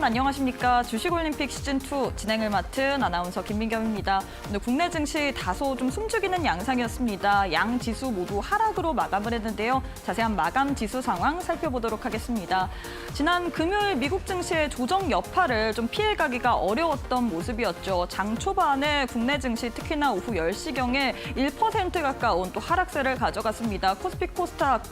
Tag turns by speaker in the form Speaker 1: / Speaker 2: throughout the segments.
Speaker 1: 안녕하십니까. 주식올림픽 시즌2 진행을 맡은 아나운서 김민경입니다. 오늘 국내 증시 다소 좀 숨죽이는 양상이었습니다. 양 지수 모두 하락으로 마감을 했는데요. 자세한 마감 지수 상황 살펴보도록 하겠습니다. 지난 금요일 미국 증시의 조정 여파를 좀 피해가기가 어려웠던 모습이었죠. 장 초반에 국내 증시 특히나 오후 10시경에 1% 가까운 또 하락세를 가져갔습니다. 코스피 코스닥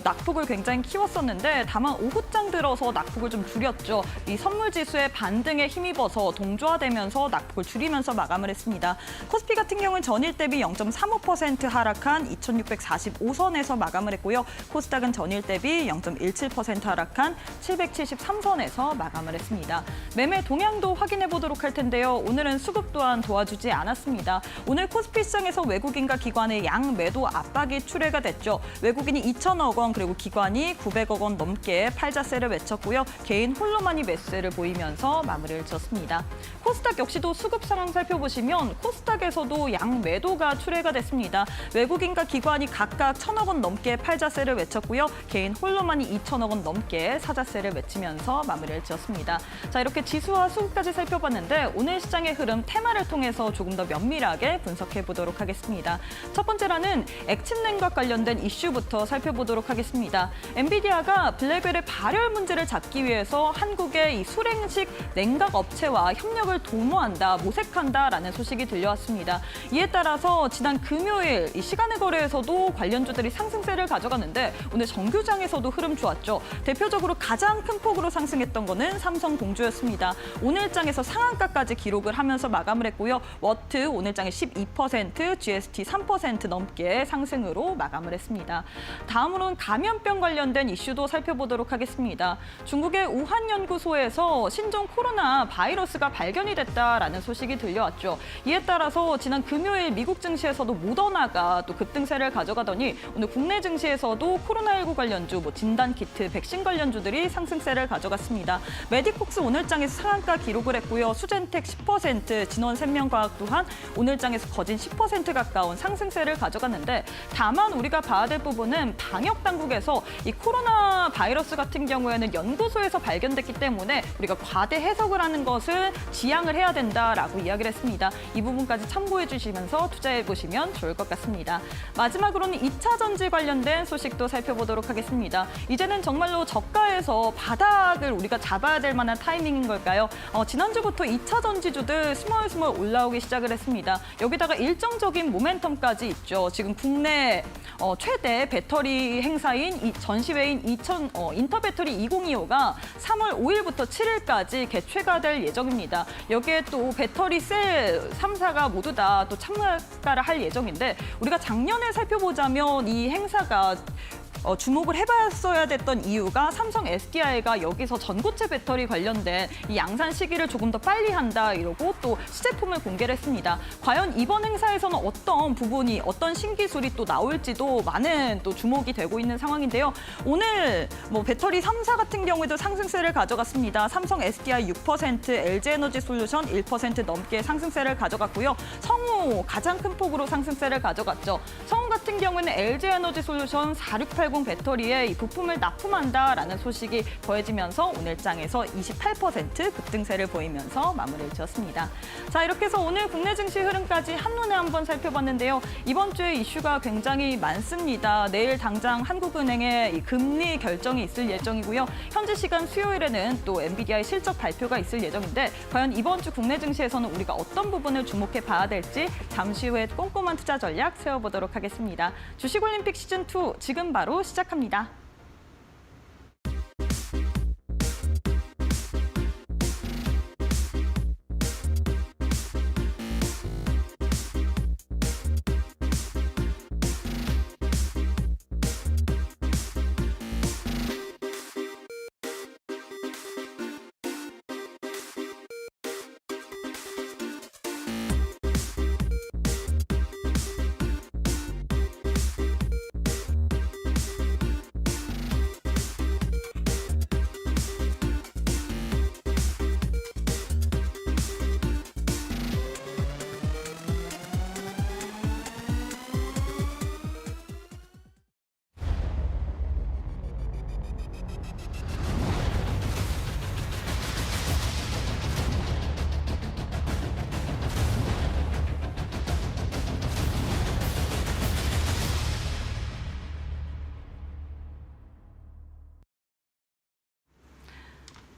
Speaker 1: 낙폭을 굉장히 키웠었는데 다만 오후장 들어서 낙폭을 좀 줄였죠. 이 선물 지수의 반등에 힘입어서 동조화되면서 낙폭을 줄이면서 마감을 했습니다. 코스피 같은 경우는 전일 대비 0.35% 하락한 2,645선에서 마감을 했고요. 코스닥은 전일 대비 0.17% 하락한 773선에서 마감을 했습니다. 매매 동향도 확인해 보도록 할 텐데요. 오늘은 수급 또한 도와주지 않았습니다. 오늘 코스피 시장에서 외국인과 기관의 양 매도 압박이 출회가 됐죠. 외국인이 2천억 원 그리고 기관이 900억 원 넘게 팔자세를 외쳤고요. 개인 홀로만이 매수세를 보이면서 마무리를 지었습니다. 코스닥 역시도 수급 상황 살펴보시면 코스닥에서도 양 매도가 출회가 됐습니다. 외국인과 기관이 각각 1,000억 원 넘게 팔자세를 외쳤고요. 개인 홀로만이 2천억 원 넘게 사자세를 외치면서 마무리를 지었습니다. 자, 이렇게 지수와 수급까지 살펴봤는데 오늘 시장의 흐름 테마를 통해서 조금 더 면밀하게 분석해 보도록 하겠습니다. 첫 번째로는 액침 냉각 관련된 이슈부터 살펴보도록 하겠습니다. 엔비디아가 블랙웰의 발열 문제를 잡기 위해서 한국의 이 수랭식 냉각 업체와 협력을 도모한다, 모색한다라는 소식이 들려왔습니다. 이에 따라서 지난 금요일 이 시간의 거래에서도 관련주들이 상승세를 가져갔는데 오늘 정규장에서도 흐름 좋았죠. 대표적으로 가장 큰 폭으로 상승했던 거는 삼성공주였습니다. 오늘장에서 상한가까지 기록을 하면서 마감을 했고요. 워트 오늘장에 12%, GST 3% 넘게 상승으로 마감을 했습니다. 다음으로는 감염병 관련된 이슈도 살펴보도록 하겠습니다. 중국의 우한 연구소에서 신종 코로나 바이러스가 발견이 됐다라는 소식이 들려왔죠. 이에 따라서 지난 금요일 미국 증시에서도 모더나가 또 급등세를 가져가더니 오늘 국내 증시에서도 코로나19 관련주, 진단키트, 백신 관련주들이 상승세를 가져갔습니다. 메디콕스 오늘장에서 상한가 기록을 했고요. 수젠텍 10%, 진원생명과학 또한 오늘장에서 거진 10% 가까운 상승세를 가져갔는데 다만 우리가 봐야 될 부분은 방역 당국에서 이 코로나 바이러스 같은 경우에는 연구소에서 발견됐기 때문에 우리가 과대 해석을 하는 것을 지양을 해야 된다라고 이야기를 했습니다. 이 부분까지 참고해 주시면서 투자해 보시면 좋을 것 같습니다. 마지막으로는 2차 전지 관련된 소식도 살펴보도록 하겠습니다. 이제는 정말로 저가에서 바닥을 우리가 잡아야 될 만한 타이밍인 걸까요? 지난주부터 2차 전지주들 스멀스멀 올라오기 시작을 했습니다. 여기다가 일정적인 모멘텀까지 있죠. 지금 국내 최대 배터리 행사인 전시회인 인터배터리 2025가 3월 5일부터 7일까지 개최가 될 예정입니다. 여기에 또 배터리 셀 3사가 모두 다 또 참가를 할 예정인데 우리가 작년에 살펴보자면 이 행사가 주목을 해봤어야 됐던 이유가 삼성 SDI가 여기서 전고체 배터리 관련된 이 양산 시기를 조금 더 빨리 한다 이러고 또 시제품을 공개를 했습니다. 과연 이번 행사에서는 어떤 부분이 어떤 신기술이 또 나올지도 많은 또 주목이 되고 있는 상황인데요. 오늘 배터리 3사 같은 경우에도 상승세를 가져갔습니다. 삼성 SDI 6%, LG에너지솔루션 1% 넘게 상승세를 가져갔고요. 성우 가장 큰 폭으로 상승세를 가져갔죠. 성우 같은 경우에는 LG에너지솔루션 4680 배터리에 이 부품을 납품한다라는 소식이 더해지면서 오늘장에서 28% 급등세를 보이면서 마무리를 지었습니다. 자, 이렇게 해서 오늘 국내 증시 흐름까지 한눈에 한번 살펴봤는데요. 이번 주에 이슈가 굉장히 많습니다. 내일 당장 한국은행의 이 금리 결정이 있을 예정이고요. 현지 시간 수요일에는 또 엔비디아의 실적 발표가 있을 예정인데 과연 이번 주 국내 증시에서는 우리가 어떤 부분을 주목해 봐야 될지 잠시 후에 꼼꼼한 투자 전략 세워보도록 하겠습니다. 주식올림픽 시즌2 지금 바로 시작합니다.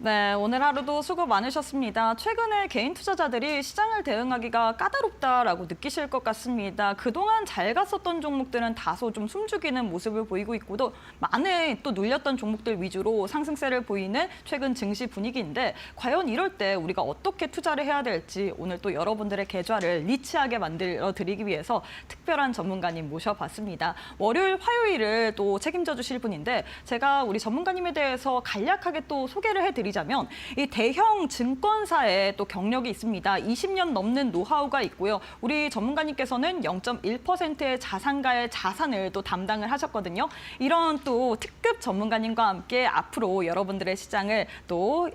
Speaker 1: 네, 오늘 하루도 수고 많으셨습니다. 최근에 개인 투자자들이 시장을 대응하기가 까다롭다라고 느끼실 것 같습니다. 그동안 잘 갔었던 종목들은 다소 좀 숨죽이는 모습을 보이고 있고도 많은 또 눌렸던 종목들 위주로 상승세를 보이는 최근 증시 분위기인데 과연 이럴 때 우리가 어떻게 투자를 해야 될지 오늘 또 여러분들의 계좌를 리치하게 만들어 드리기 위해서 특별한 전문가님 모셔봤습니다. 월요일, 화요일을 또 책임져 주실 분인데 제가 우리 전문가님에 대해서 간략하게 또 소개를 해드리자면 이 대형 증권사에 또 경력이 있습니다. 20년 넘는 노하우가 있고요. 우리 전문가님께서는 0.1%의 자산가의 자산을 또 담당을 하셨거든요. 이런 또 특급 전문가님과 함께 앞으로 여러분들의 시장을 또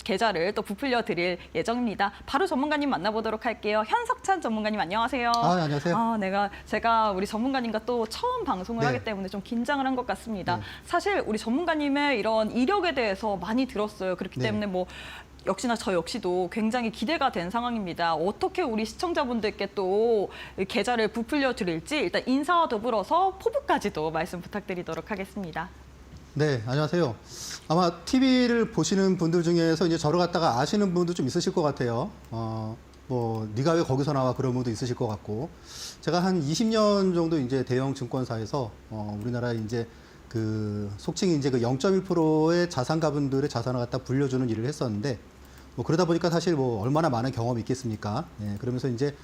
Speaker 1: 계좌를 또 부풀려 드릴 예정입니다. 바로 전문가님 만나보도록 할게요. 현석찬 전문가님 안녕하세요.
Speaker 2: 안녕하세요.
Speaker 1: 제가 우리 전문가님과 또 처음 방송을 하기 때문에 좀 긴장을 한 것 같습니다. 사실 우리 전문가님의 이런 이력에 대해서 많이 들었어요. 그렇기 때문에 뭐 역시나 저 역시도 굉장히 기대가 된 상황입니다. 어떻게 우리 시청자분들께 또 계좌를 부풀려 드릴지 일단 인사와 더불어서 포부까지도 말씀 부탁드리도록 하겠습니다.
Speaker 2: 네, 안녕하세요. 아마 TV를 보시는 분들 중에서 이제 저를 갖다가 아시는 분도 좀 있으실 것 같아요. 뭐 네가 왜 거기서 나와 그런 분도 있으실 것 같고, 제가 한 20년 정도 이제 대형 증권사에서 우리나라 이제 그 속칭 이제 그 0.1%의 자산가분들의 자산을 갖다 불려주는 일을 했었는데, 뭐 그러다 보니까 사실 뭐 얼마나 많은 경험이 있겠습니까? 예, 그러면서 이제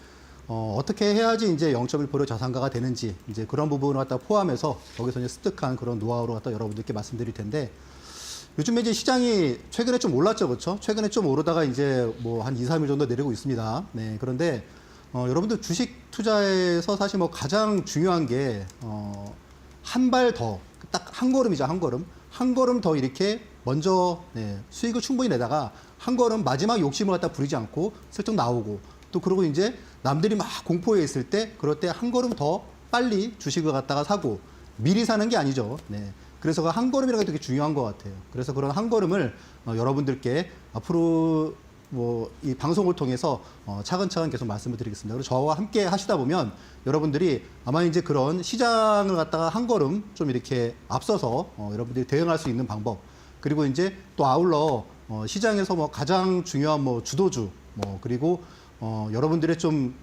Speaker 2: 어떻게 해야지 이제 0.1% 자산가가 되는지 이제 그런 부분을 갖다 포함해서 거기서 이제 습득한 그런 노하우를 갖다 여러분들께 말씀드릴 텐데, 요즘에 이제 시장이 최근에 좀 올랐죠, 그렇죠? 최근에 좀 오르다가 이제 뭐 한 2, 3일 정도 내리고 있습니다. 네, 그런데 여러분들 주식 투자에서 사실 뭐 가장 중요한 게 한 발 더, 딱 한 걸음이죠, 한 걸음. 한 걸음 더 이렇게 먼저 수익을 충분히 내다가 한 걸음 마지막 욕심을 갖다 부리지 않고 슬쩍 나오고, 또 그러고 이제 남들이 막 공포에 있을 때 그럴 때 한 걸음 더 빨리 주식을 갖다가 사고, 미리 사는 게 아니죠. 네. 그래서 그 한 걸음이라는 게 되게 중요한 것 같아요. 그래서 그런 한 걸음을 여러분들께 앞으로 뭐 이 방송을 통해서 차근차근 계속 말씀을 드리겠습니다. 그리고 저와 함께 하시다 보면 여러분들이 아마 이제 그런 시장을 갖다가 한 걸음 좀 이렇게 앞서서 여러분들이 대응할 수 있는 방법, 그리고 이제 또 아울러 시장에서 뭐 가장 중요한 뭐 주도주, 뭐 그리고 여러분들의 좀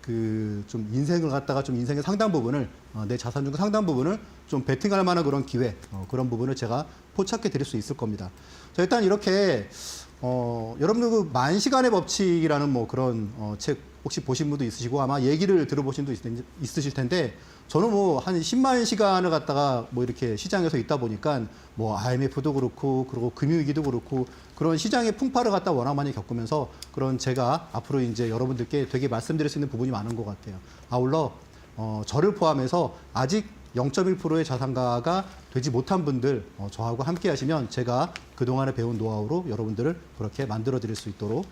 Speaker 2: 인생을 갖다가 좀 인생의 상당 부분을 내 자산 중 상당 부분을 좀 베팅할 만한 그런 기회, 그런 부분을 제가 포착해 드릴 수 있을 겁니다. 자, 일단 이렇게 여러분들 그 만시간의 법칙이라는 뭐 그런 책 혹시 보신 분도 있으시고 아마 얘기를 들어보신 분도 있으실 텐데, 저는 뭐 한 10만 시간을 갖다가 뭐 이렇게 시장에서 있다 보니까 뭐 IMF도 그렇고 그리고 금융위기도 그렇고 그런 시장의 풍파를 갖다 워낙 많이 겪으면서 그런 제가 앞으로 이제 여러분들께 되게 말씀드릴 수 있는 부분이 많은 것 같아요. 아울러 저를 포함해서 아직 0.1%의 자산가가 되지 못한 분들 저하고 함께 하시면 제가 그동안에 배운 노하우로 여러분들을 그렇게 만들어 드릴 수 있도록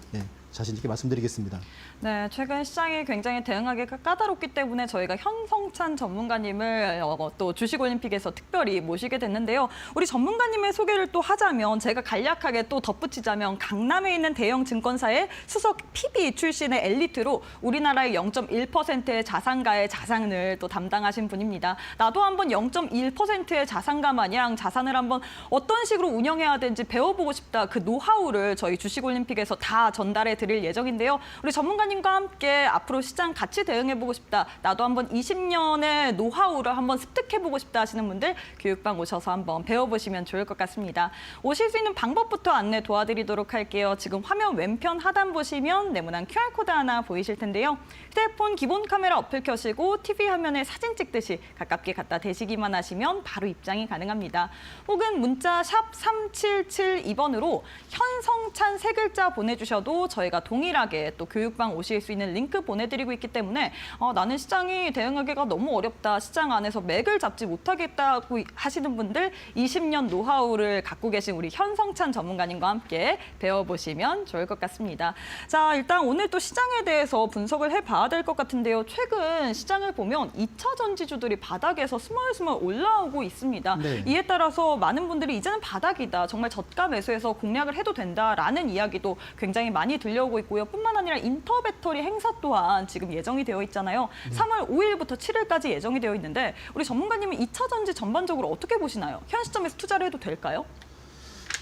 Speaker 2: 자신 있게 말씀드리겠습니다.
Speaker 1: 네, 최근 시장이 굉장히 대응하기가 까다롭기 때문에 저희가 현성찬 전문가님을 또 주식올림픽에서 특별히 모시게 됐는데요. 우리 전문가님의 소개를 또 하자면 제가 간략하게 또 덧붙이자면 강남에 있는 대형 증권사의 수석 PB 출신의 엘리트로 우리나라의 0.1%의 자산가의 자산을 또 담당하신 분입니다. 나도 한번 0.1%의 자산가 마냥 자산을 한번 어떤 식으로 운영해야 되는지 배워보고 싶다. 그 노하우를 저희 주식올림픽에서 다 전달해 드릴 예정인데요. 우리 전문가님과 함께 앞으로 시장 같이 대응해보고 싶다. 나도 한번 20년의 노하우를 한번 습득해보고 싶다 하시는 분들 교육방 오셔서 한번 배워보시면 좋을 것 같습니다. 오실 수 있는 방법부터 안내 도와드리도록 할게요. 지금 화면 왼편 하단 보시면 네모난 QR코드 하나 보이실 텐데요. 휴대폰 기본 카메라 어플 켜시고 TV 화면에 사진 찍듯이 가깝게 갖다 대시기만 하시면 바로 입장이 가능합니다. 혹은 문자 샵 3772번으로 현성찬 세 글자 보내주셔도 저희가 동일하게 또 교육방 오실 수 있는 링크 보내드리고 있기 때문에 나는 시장이 대응하기가 너무 어렵다, 시장 안에서 맥을 잡지 못하겠다고 하시는 분들 20년 노하우를 갖고 계신 우리 현성찬 전문가님과 함께 배워보시면 좋을 것 같습니다. 자, 일단 오늘 또 시장에 대해서 분석을 해봐야 될 것 같은데요. 최근 시장을 보면 2차 전지주들이 바닥에서 스멀스멀 올라오고 있습니다.
Speaker 2: 네.
Speaker 1: 이에 따라서 많은 분들이 이제는 바닥이다, 정말 저가 매수해서 공략을 해도 된다라는 이야기도 굉장히 많이 들려오고 있고요. 뿐만 아니라 인터배터리 행사 또한 지금 예정이 되어 있잖아요. 3월 5일부터 7일까지 예정이 되어 있는데 우리 전문가님은 2차 전지 전반적으로 어떻게 보시나요? 현 시점에서 투자를 해도 될까요?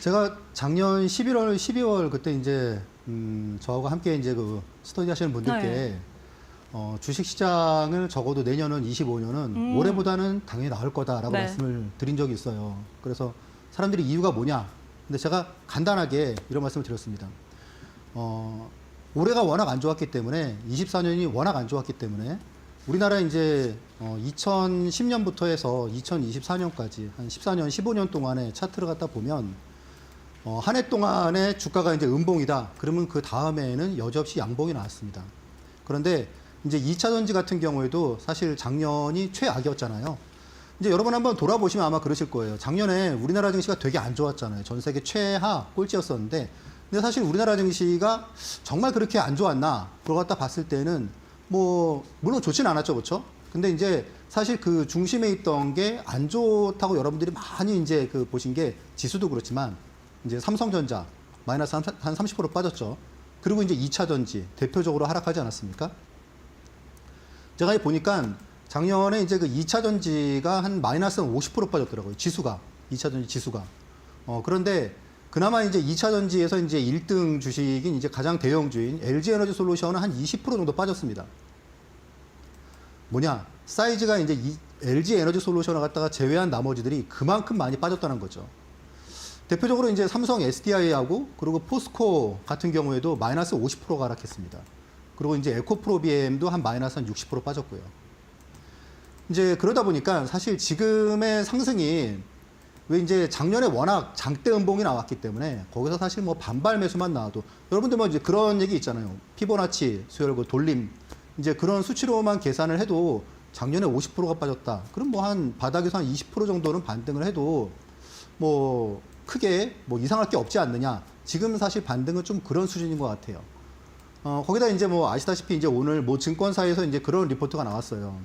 Speaker 2: 제가 작년 11월, 12월 그때 이제 저하고 함께 이제 그 스터디 하시는 분들께
Speaker 1: 네.
Speaker 2: 주식 시장을 적어도 내년은 25년은 올해보다는 당연히 나을 거다라고
Speaker 1: 네.
Speaker 2: 말씀을 드린 적이 있어요. 그래서 사람들이 이유가 뭐냐? 근데 제가 간단하게 이런 말씀을 드렸습니다. 올해가 워낙 안 좋았기 때문에 24년이 워낙 안 좋았기 때문에 우리나라 이제 2010년부터 해서 2024년까지 한 14년, 15년 동안의 차트를 갖다 보면 한 해 동안의 주가가 이제 음봉이다. 그러면 그 다음에는 여지없이 양봉이 나왔습니다. 그런데 이제 2차 전지 같은 경우에도 사실 작년이 최악이었잖아요. 이제 여러분 한번 돌아보시면 아마 그러실 거예요. 작년에 우리나라 증시가 되게 안 좋았잖아요. 전 세계 최하 꼴찌였었는데, 근데 사실 우리나라 증시가 정말 그렇게 안 좋았나? 그걸 갖다 봤을 때는 뭐 물론 좋진 않았죠, 그렇죠? 근데 이제 사실 그 중심에 있던 게 안 좋다고 여러분들이 많이 이제 그 보신 게 지수도 그렇지만 이제 삼성전자 마이너스 한 30% 빠졌죠. 그리고 이제 2차 전지 대표적으로 하락하지 않았습니까? 제가 보니까 작년에 이제 그 2차 전지가 한 마이너스 50% 빠졌더라고요. 지수가. 2차 전지 지수가. 그런데 그나마 이제 2차 전지에서 이제 1등 주식인 이제 가장 대형주인 LG 에너지 솔루션은 한 20% 정도 빠졌습니다. 뭐냐? 사이즈가 이제 LG 에너지 솔루션을 갖다가 제외한 나머지들이 그만큼 많이 빠졌다는 거죠. 대표적으로 이제 삼성 SDI하고 그리고 포스코 같은 경우에도 마이너스 50%가 하락했습니다. 그리고 이제 에코프로비엠도 한 마이너스 한 60% 빠졌고요. 이제 그러다 보니까 사실 지금의 상승이 왜 이제 작년에 워낙 장대 음봉이 나왔기 때문에 거기서 사실 뭐 반발 매수만 나와도 여러분들 뭐 이제 그런 얘기 있잖아요. 피보나치 수열 그 돌림 이제 그런 수치로만 계산을 해도 작년에 50%가 빠졌다. 그럼 뭐 한 바닥에서 한 20% 정도는 반등을 해도 뭐 크게 뭐 이상할 게 없지 않느냐. 지금 사실 반등은 좀 그런 수준인 것 같아요. 거기다 이제 뭐 아시다시피 이제 오늘 뭐 증권사에서 이제 그런 리포트가 나왔어요.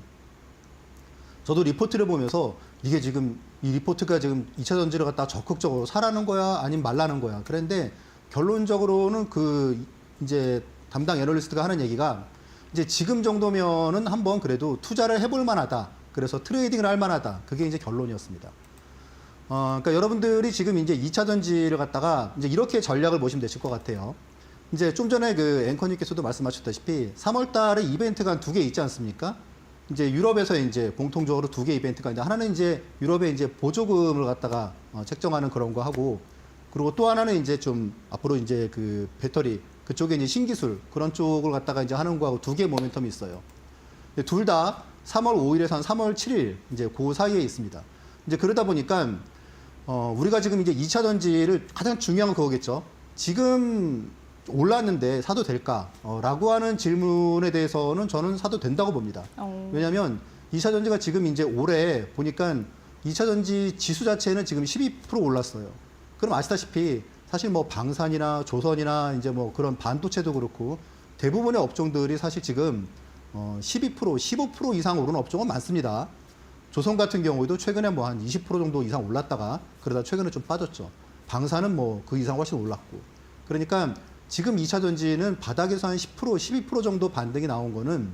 Speaker 2: 저도 리포트를 보면서 이게 지금 이 리포트가 지금 2차 전지를 갖다가 적극적으로 사라는 거야 아니면 말라는 거야. 그런데 결론적으로는 그 이제 담당 애널리스트가 하는 얘기가 이제 지금 정도면은 한번 그래도 투자를 해볼 만하다. 그래서 트레이딩을 할 만하다. 그게 이제 결론이었습니다. 그러니까 여러분들이 지금 이제 2차 전지를 갖다가 이제 이렇게 전략을 보시면 되실 것 같아요. 이제 좀 전에 그 앵커님께서도 말씀하셨다시피 3월 달에 이벤트가 한 2개 있지 않습니까? 이제 유럽에서 이제 공통적으로 2개 이벤트가 있는데 하나는 이제 유럽에 이제 보조금을 갖다가 책정하는 그런 거 하고 그리고 또 하나는 이제 좀 앞으로 이제 그 배터리 그쪽에 이제 신기술 그런 쪽을 갖다가 이제 하는 거하고 2개의 모멘텀이 있어요. 둘 다 3월 5일에서 한 3월 7일 이제 그 사이에 있습니다. 이제 그러다 보니까 우리가 지금 이제 2차 전지를 가장 중요한 건 그거겠죠. 지금 올랐는데 사도 될까? 라고 하는 질문에 대해서는 저는 사도 된다고 봅니다. 왜냐하면 2차 전지가 지금 이제 올해 보니까 2차 전지 지수 자체는 지금 12% 올랐어요. 그럼 아시다시피 사실 뭐 방산이나 조선이나 이제 뭐 그런 반도체도 그렇고 대부분의 업종들이 사실 지금 12%, 15% 이상 오른 업종은 많습니다. 조선 같은 경우에도 최근에 뭐 한 20% 정도 이상 올랐다가 그러다 최근에 좀 빠졌죠. 방산은 뭐 그 이상 훨씬 올랐고. 그러니까 지금 2차 전지는 바닥에서 한 10%, 12% 정도 반등이 나온 거는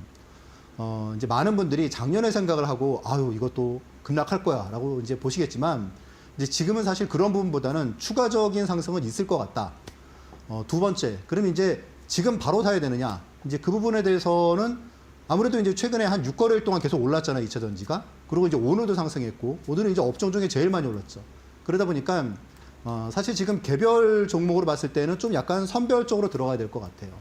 Speaker 2: 이제 많은 분들이 작년에 생각을 하고 아유 이것도 급락할 거야라고 이제 보시겠지만 이제 지금은 사실 그런 부분보다는 추가적인 상승은 있을 것 같다. 두 번째, 그럼 이제 지금 바로 사야 되느냐? 이제 그 부분에 대해서는 아무래도 이제 최근에 한 6거래일 동안 계속 올랐잖아요, 2차 전지가. 그리고 이제 오늘도 상승했고 오늘은 이제 업종 중에 제일 많이 올랐죠. 그러다 보니까 사실 지금 개별 종목으로 봤을 때는 좀 약간 선별적으로 들어가야 될 것 같아요.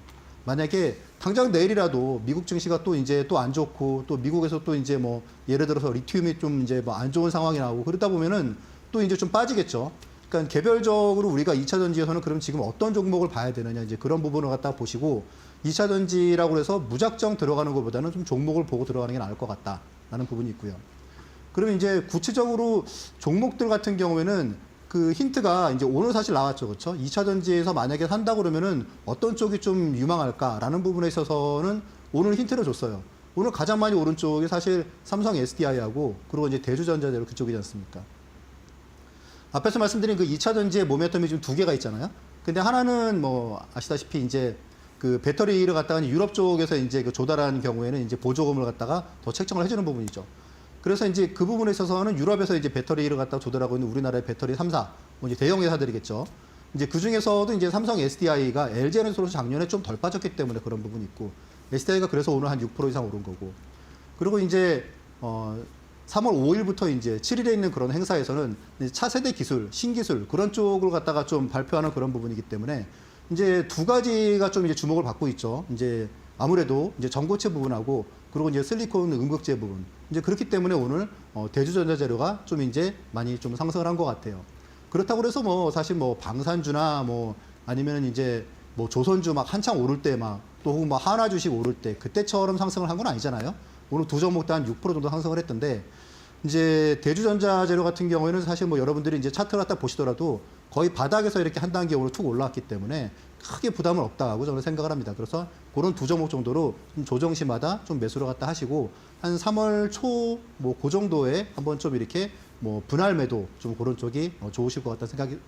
Speaker 2: 만약에 당장 내일이라도 미국 증시가 또 이제 또 안 좋고 또 미국에서 또 이제 뭐 예를 들어서 리튬이 좀 이제 뭐 안 좋은 상황이 나오고 그러다 보면은 또 이제 좀 빠지겠죠. 그러니까 개별적으로 우리가 2차 전지에서는 그럼 지금 어떤 종목을 봐야 되느냐 이제 그런 부분을 갖다 보시고 2차 전지라고 해서 무작정 들어가는 것보다는 좀 종목을 보고 들어가는 게 나을 것 같다라는 부분이 있고요. 그러면 이제 구체적으로 종목들 같은 경우에는 그 힌트가 이제 오늘 사실 나왔죠. 그렇죠? 2차 전지에서 만약에 산다 그러면은 어떤 쪽이 좀 유망할까라는 부분에 있어서는 오늘 힌트를 줬어요. 오늘 가장 많이 오른 쪽이 사실 삼성 SDI하고 그리고 이제 대주전자재로 그쪽이지 않습니까? 앞에서 말씀드린 그 2차 전지의 모멘텀이 지금 2개가 있잖아요. 근데 하나는 뭐 아시다시피 이제 그 배터리를 갖다가 유럽 쪽에서 이제 그 조달하는 경우에는 이제 보조금을 갖다가 더 책정을 해주는 부분이죠. 그래서 이제 그 부분에 있어서는 유럽에서 이제 배터리를 갖다 조달하고 있는 우리나라의 배터리 3사, 뭐 이제 대형 회사들이겠죠. 이제 그 중에서도 이제 삼성 SDI가 LG에너지로서 작년에 좀 덜 빠졌기 때문에 그런 부분이 있고, SDI가 그래서 오늘 한 6% 이상 오른 거고. 그리고 이제 3월 5일부터 이제 7일에 있는 그런 행사에서는 이제 차세대 기술, 신기술 그런 쪽을 갖다가 좀 발표하는 그런 부분이기 때문에 이제 두 가지가 좀 이제 주목을 받고 있죠. 이제 아무래도 이제 전고체 부분하고 그리고 이제 실리콘 음극재 부분. 이제 그렇기 때문에 오늘 대주전자재료가 좀 이제 많이 좀 상승을 한 것 같아요. 그렇다고 해서 뭐 사실 뭐 방산주나 뭐 아니면은 이제 뭐 조선주 막 한창 오를 때 막 또 혹은 뭐 한화 주식 오를 때 그때처럼 상승을 한 건 아니잖아요. 오늘 두 종목 다 한 6% 정도 상승을 했던데 이제 대주전자재료 같은 경우에는 사실 뭐 여러분들이 이제 차트를 갖다 보시더라도 거의 바닥에서 이렇게 한 단계 오늘 툭 올라왔기 때문에 크게 부담은 없다고 저는 생각을 합니다. 그래서 그런 두 종목 정도로 좀 조정시마다 좀 매수를 갖다 하시고 한 3월 초 뭐 그 정도에 한번 좀 이렇게 뭐 분할 매도 좀 그런 쪽이 좋으실 것 같다는 생각이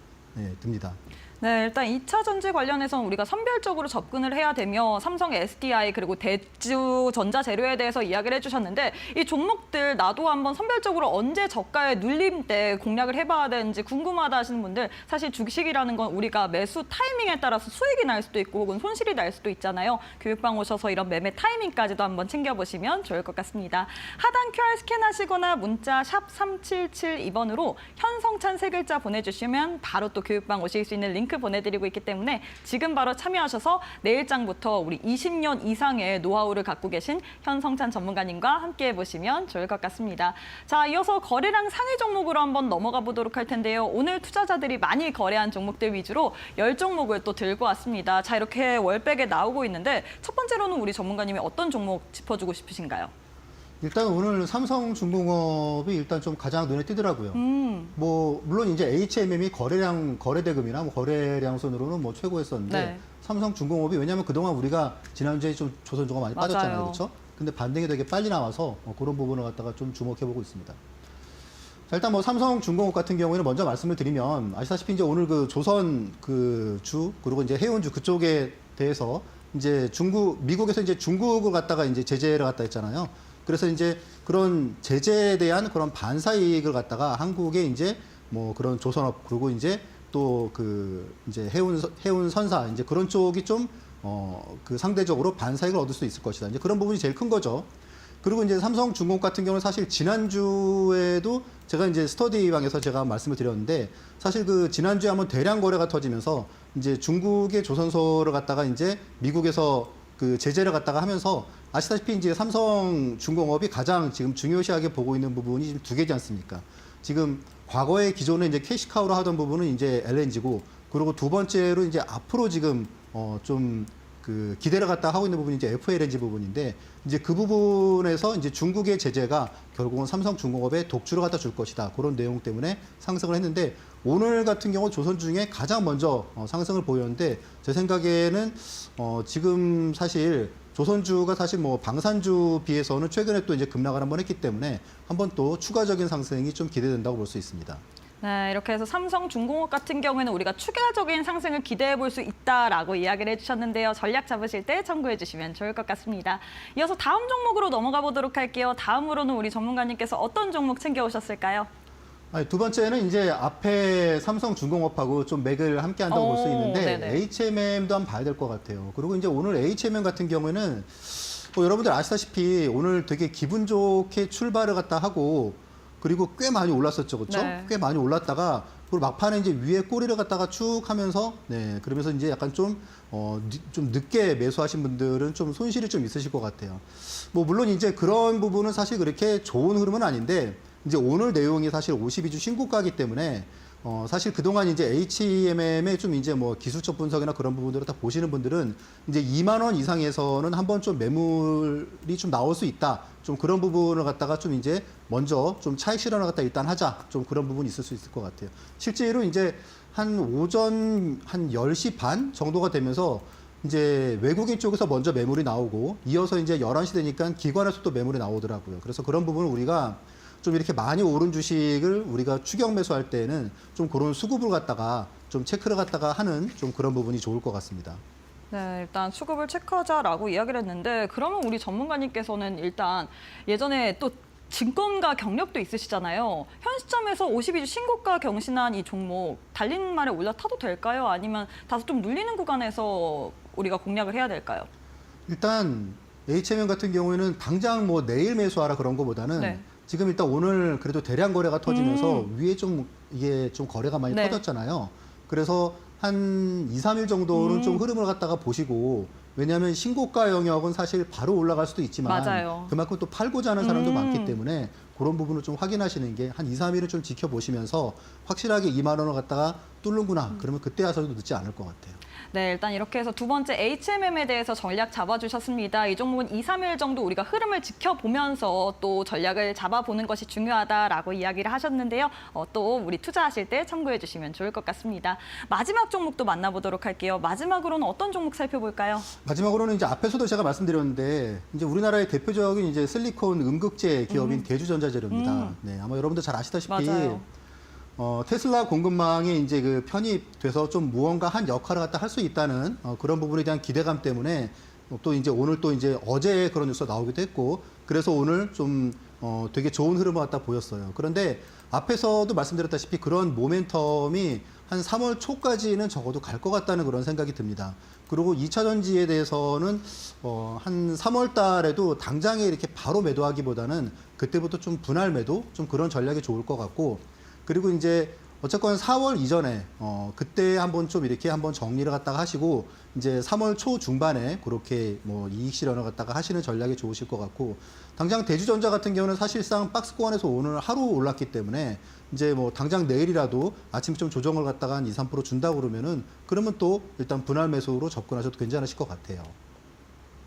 Speaker 2: 듭니다.
Speaker 1: 네, 일단 2차 전지 관련해서는 우리가 선별적으로 접근을 해야 되며 삼성 SDI 그리고 대주전자재료에 대해서 이야기를 해주셨는데 이 종목들 나도 한번 선별적으로 언제 저가에 눌림 때 공략을 해봐야 되는지 궁금하다 하시는 분들 사실 주식이라는 건 우리가 매수 타이밍에 따라서 수익이 날 수도 있고 혹은 손실이 날 수도 있잖아요. 교육방 오셔서 이런 매매 타이밍까지도 한번 챙겨보시면 좋을 것 같습니다. 하단 QR 스캔하시거나 문자 샵 3772번으로 현성찬 세 글자 보내주시면 바로 또 교육방 오실 수 있는 링크 보내드리고 있기 때문에 지금 바로 참여하셔서 내일장부터 우리 20년 이상의 노하우를 갖고 계신 현성찬 전문가님과 함께 해보시면 좋을 것 같습니다. 자, 이어서 거래량 상위 종목으로 한번 넘어가 보도록 할 텐데요. 오늘 투자자들이 많이 거래한 종목들 위주로 10종목을 또 들고 왔습니다. 자, 이렇게 월백에 나오고 있는데 첫 번째로는 우리 전문가님이 어떤 종목 짚어주고 싶으신가요?
Speaker 2: 일단 오늘 삼성중공업이 일단 좀 가장 눈에 띄더라고요. 뭐 물론 이제 HMM이 거래대금이나 뭐 거래량 순으로는 뭐 최고였었는데
Speaker 1: 네.
Speaker 2: 삼성중공업이 왜냐하면 그동안 우리가 지난주에 좀 조선주가 많이
Speaker 1: 맞아요.
Speaker 2: 빠졌잖아요, 그렇죠? 근데 반등이 되게 빨리 나와서 그런 부분을 갖다가 좀 주목해보고 있습니다. 자, 일단 뭐 삼성중공업 같은 경우에는 먼저 말씀을 드리면 아시다시피 이제 오늘 그 조선 그 주 그리고 이제 해운주 그쪽에 대해서 이제 미국에서 이제 중국을 갖다가 이제 제재를 갖다 했잖아요. 그래서 이제 그런 제재에 대한 그런 반사 이익을 갖다가 한국의 이제 뭐 그런 조선업 그리고 이제 또 그 이제 해운선사 이제 그런 쪽이 좀 그 상대적으로 반사 이익을 얻을 수 있을 것이다. 이제 그런 부분이 제일 큰 거죠. 그리고 이제 삼성중공업 같은 경우는 사실 지난주에도 제가 이제 스터디방에서 제가 말씀을 드렸는데 사실 그 지난주에 한번 대량 거래가 터지면서 이제 중국의 조선소를 갖다가 이제 미국에서 그 제재를 갖다가 하면서 아시다시피 이제 삼성중공업이 가장 지금 중요시하게 보고 있는 부분이 지금 두 개지 않습니까? 지금 과거에 기존에 이제 캐시카우로 하던 부분은 이제 LNG고 그리고 두 번째로 이제 앞으로 지금 좀 그 기대를 갖다 하고 있는 부분이 이제 FLNG 부분인데 이제 그 부분에서 이제 중국의 제재가 결국은 삼성중공업에 독주를 갖다 줄 것이다. 그런 내용 때문에 상승을 했는데 오늘 같은 경우 조선 중에 가장 먼저 상승을 보였는데 제 생각에는 지금 사실 조선주가 사실 뭐 방산주 비해서는 최근에 또 이제 급락을 한번 했기 때문에 한번 또 추가적인 상승이 좀 기대된다고 볼 수 있습니다.
Speaker 1: 네, 이렇게 해서 삼성중공업 같은 경우에는 우리가 추가적인 상승을 기대해 볼 수 있다라고 이야기를 해주셨는데요. 전략 잡으실 때 참고해 주시면 좋을 것 같습니다. 이어서 다음 종목으로 넘어가 보도록 할게요. 다음으로는 우리 전문가님께서 어떤 종목 챙겨오셨을까요?
Speaker 2: 아니, 두 번째는 이제 앞에 삼성중공업하고 좀 맥을 함께 한다고 볼 수 있는데
Speaker 1: 네네.
Speaker 2: HMM도 한번 봐야 될 것 같아요. 그리고 이제 오늘 HMM 같은 경우에는 뭐 여러분들 아시다시피 오늘 되게 기분 좋게 출발을 갖다 하고 그리고 꽤 많이 올랐었죠, 그렇죠?
Speaker 1: 네.
Speaker 2: 꽤 많이 올랐다가 그리고 막판에 이제 위에 꼬리를 갖다가 쭉 하면서 그러면서 이제 약간 좀 늦게 매수하신 분들은 좀 손실이 좀 있으실 것 같아요. 뭐 물론 이제 그런 부분은 사실 그렇게 좋은 흐름은 아닌데 이제 오늘 내용이 사실 52주 신고가이기 때문에 사실 그동안 이제 HMM의 좀 이제 뭐 기술적 분석이나 그런 부분들을 다 보시는 분들은 이제 2만 원 이상에서는 한번 좀 매물이 좀 나올 수 있다. 좀 그런 부분을 갖다가 좀 이제 먼저 좀 차익 실현을 갖다 일단 하자. 좀 그런 부분이 있을 수 있을 것 같아요. 실제로 이제 한 오전 한 10시 반 정도가 되면서 이제 외국인 쪽에서 먼저 매물이 나오고 이어서 이제 11시 되니까 기관에서 또 매물이 나오더라고요. 그래서 그런 부분을 우리가 좀 이렇게 많이 오른 주식을 우리가 추격 매수할 때는 좀 그런 수급을 갖다가 좀 체크를 갖다가 하는 좀 그런 부분이 좋을 것 같습니다.
Speaker 1: 네, 일단 수급을 체크하자라고 이야기를 했는데 그러면 우리 전문가님께서는 일단 예전에 또 증권가 경력도 있으시잖아요. 현 시점에서 52주 신고가 경신한 이 종목 달리는 말에 올라타도 될까요? 아니면 다소 좀 눌리는 구간에서 우리가 공략을 해야 될까요?
Speaker 2: 일단 HMM 같은 경우에는 당장 뭐 내일 매수하라 그런 거보다는
Speaker 1: 네.
Speaker 2: 지금 일단 오늘 그래도 대량 거래가 터지면서 위에 좀 이게 좀 거래가 많이
Speaker 1: 네.
Speaker 2: 터졌잖아요. 그래서 한 2, 3일 정도는 좀 흐름을 갖다가 보시고, 왜냐하면 신고가 영역은 사실 바로 올라갈 수도 있지만
Speaker 1: 맞아요.
Speaker 2: 그만큼 또 팔고자 하는 사람도 많기 때문에 그런 부분을 좀 확인하시는 게 한 2, 3일은 좀 지켜보시면서 확실하게 2만 원을 갖다가 뚫는구나. 그러면 그때 와서도 늦지 않을 것 같아요.
Speaker 1: 네, 일단 이렇게 해서 두 번째 HMM에 대해서 전략 잡아주셨습니다. 이 종목은 2, 3일 정도 우리가 흐름을 지켜보면서 또 전략을 잡아보는 것이 중요하다라고 이야기를 하셨는데요. 또 우리 투자하실 때 참고해 주시면 좋을 것 같습니다. 마지막 종목도 만나보도록 할게요. 마지막으로는 어떤 종목 살펴볼까요?
Speaker 2: 마지막으로는 이제 앞에서도 제가 말씀드렸는데, 이제 우리나라의 대표적인 이제 실리콘 음극재 기업인 대주전자재료입니다. 네, 아마 여러분들 잘 아시다시피
Speaker 1: 맞아요.
Speaker 2: 테슬라 공급망에 이제 그 편입돼서 좀 무언가 한 역할을 갖다 할 수 있다는 그런 부분에 대한 기대감 때문에 또 이제 오늘 또 이제 어제 그런 뉴스가 나오기도 했고, 그래서 오늘 좀 되게 좋은 흐름을 갖다 보였어요. 그런데 앞에서도 말씀드렸다시피 그런 모멘텀이 한 3월 초까지는 적어도 갈 것 같다는 그런 생각이 듭니다. 그리고 2차 전지에 대해서는 한 3월 달에도 당장에 이렇게 바로 매도하기보다는 그때부터 좀 분할 매도, 좀 그런 전략이 좋을 것 같고, 그리고 이제 어쨌건 4월 이전에 그때 한번 좀 이렇게 한번 정리를 갖다가 하시고 이제 3월 초 중반에 그렇게 뭐 이익 실현을 갖다가 하시는 전략이 좋으실 것 같고, 당장 대주전자 같은 경우는 사실상 박스권에서 오늘 하루 올랐기 때문에 이제 뭐 당장 내일이라도 아침 좀 조정을 갖다가 한 2, 3% 준다고 그러면 또 일단 분할 매수로 접근하셔도 괜찮으실 것 같아요.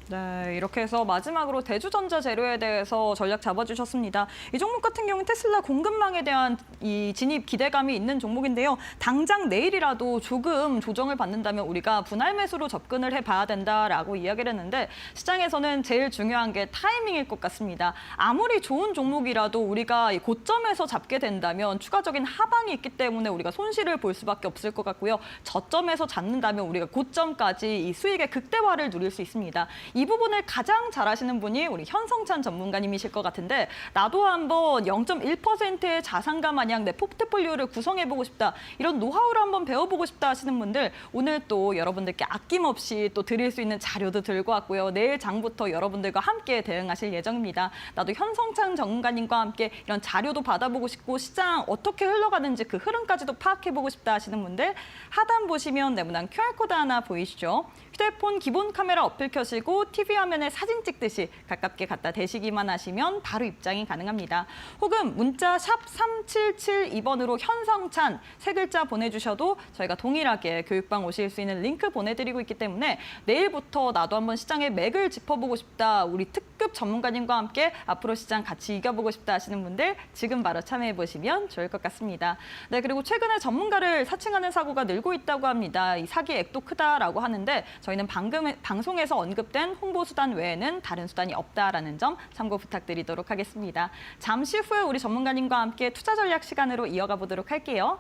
Speaker 1: 네, 이렇게 해서 마지막으로 대주전자 재료에 대해서 전략 잡아주셨습니다. 이 종목 같은 경우는 테슬라 공급망에 대한 이 진입 기대감이 있는 종목인데요. 당장 내일이라도 조금 조정을 받는다면 우리가 분할 매수로 접근을 해봐야 된다라고 이야기를 했는데, 시장에서는 제일 중요한 게 타이밍일 것 같습니다. 아무리 좋은 종목이라도 우리가 이 고점에서 잡게 된다면 추가적인 하방이 있기 때문에 우리가 손실을 볼 수밖에 없을 것 같고요. 저점에서 잡는다면 우리가 고점까지 이 수익의 극대화를 누릴 수 있습니다. 이 부분을 가장 잘하시는 분이 우리 현성찬 전문가님이실 것 같은데, 나도 한번 0.1%의 자산가 마냥 내 포트폴리오를 구성해보고 싶다, 이런 노하우를 한번 배워보고 싶다 하시는 분들, 오늘 또 여러분들께 아낌없이 또 드릴 수 있는 자료도 들고 왔고요. 내일 장부터 여러분들과 함께 대응하실 예정입니다. 나도 현성찬 전문가님과 함께 이런 자료도 받아보고 싶고 시장 어떻게 흘러가는지 그 흐름까지도 파악해보고 싶다 하시는 분들, 하단 보시면 네모난 QR코드 하나 보이시죠? 휴대폰 기본 카메라 어플 켜시고 TV 화면에 사진 찍듯이 가깝게 갖다 대시기만 하시면 바로 입장이 가능합니다. 혹은 문자 샵 3772번으로 현성찬 세 글자 보내주셔도 저희가 동일하게 교육방 오실 수 있는 링크 보내드리고 있기 때문에 내일부터 나도 한번 시장의 맥을 짚어보고 싶다, 우리 특급 전문가님과 함께 앞으로 시장 같이 이겨보고 싶다 하시는 분들 지금 바로 참여해보시면 좋을 것 같습니다. 네, 그리고 최근에 전문가를 사칭하는 사고가 늘고 있다고 합니다. 이 사기 액도 크다라고 하는데 저희는 방송에서 언급된 홍보 수단 외에는 다른 수단이 없다라는 점 참고 부탁드리도록 하겠습니다. 잠시 후에 우리 전문가님과 함께 투자 전략 시간으로 이어가 보도록 할게요.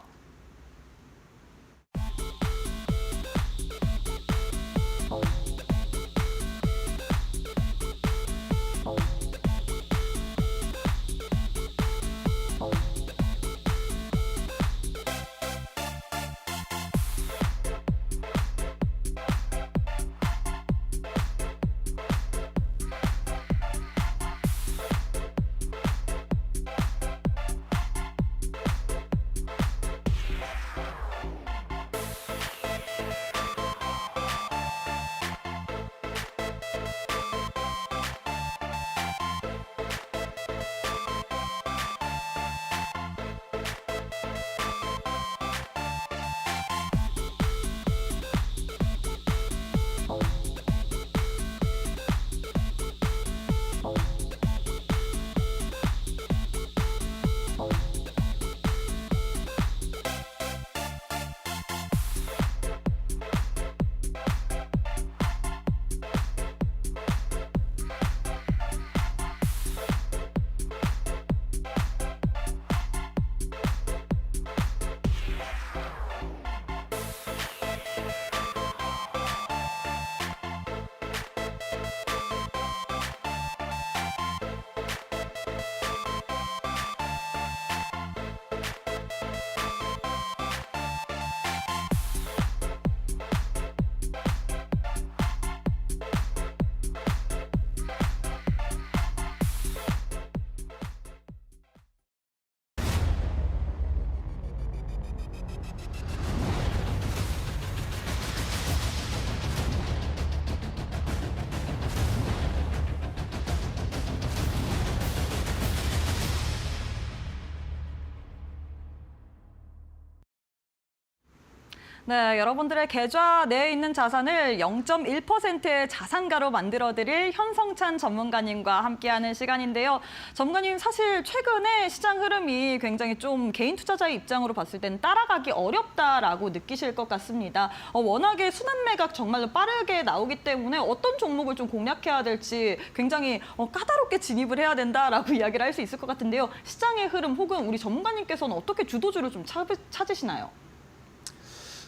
Speaker 1: 네, 여러분들의 계좌 내에 있는 자산을 0.1%의 자산가로 만들어드릴 현성찬 전문가님과 함께하는 시간인데요. 전문가님, 사실 최근에 시장 흐름이 굉장히 좀 개인 투자자의 입장으로 봤을 때는 따라가기 어렵다라고 느끼실 것 같습니다. 워낙에 순환 매각 정말로 빠르게 나오기 때문에 어떤 종목을 좀 공략해야 될지 굉장히 까다롭게 진입을 해야 된다라고 이야기를 할 수 있을 것 같은데요. 시장의 흐름 혹은 우리 전문가님께서는 어떻게 주도주를 좀 찾으시나요?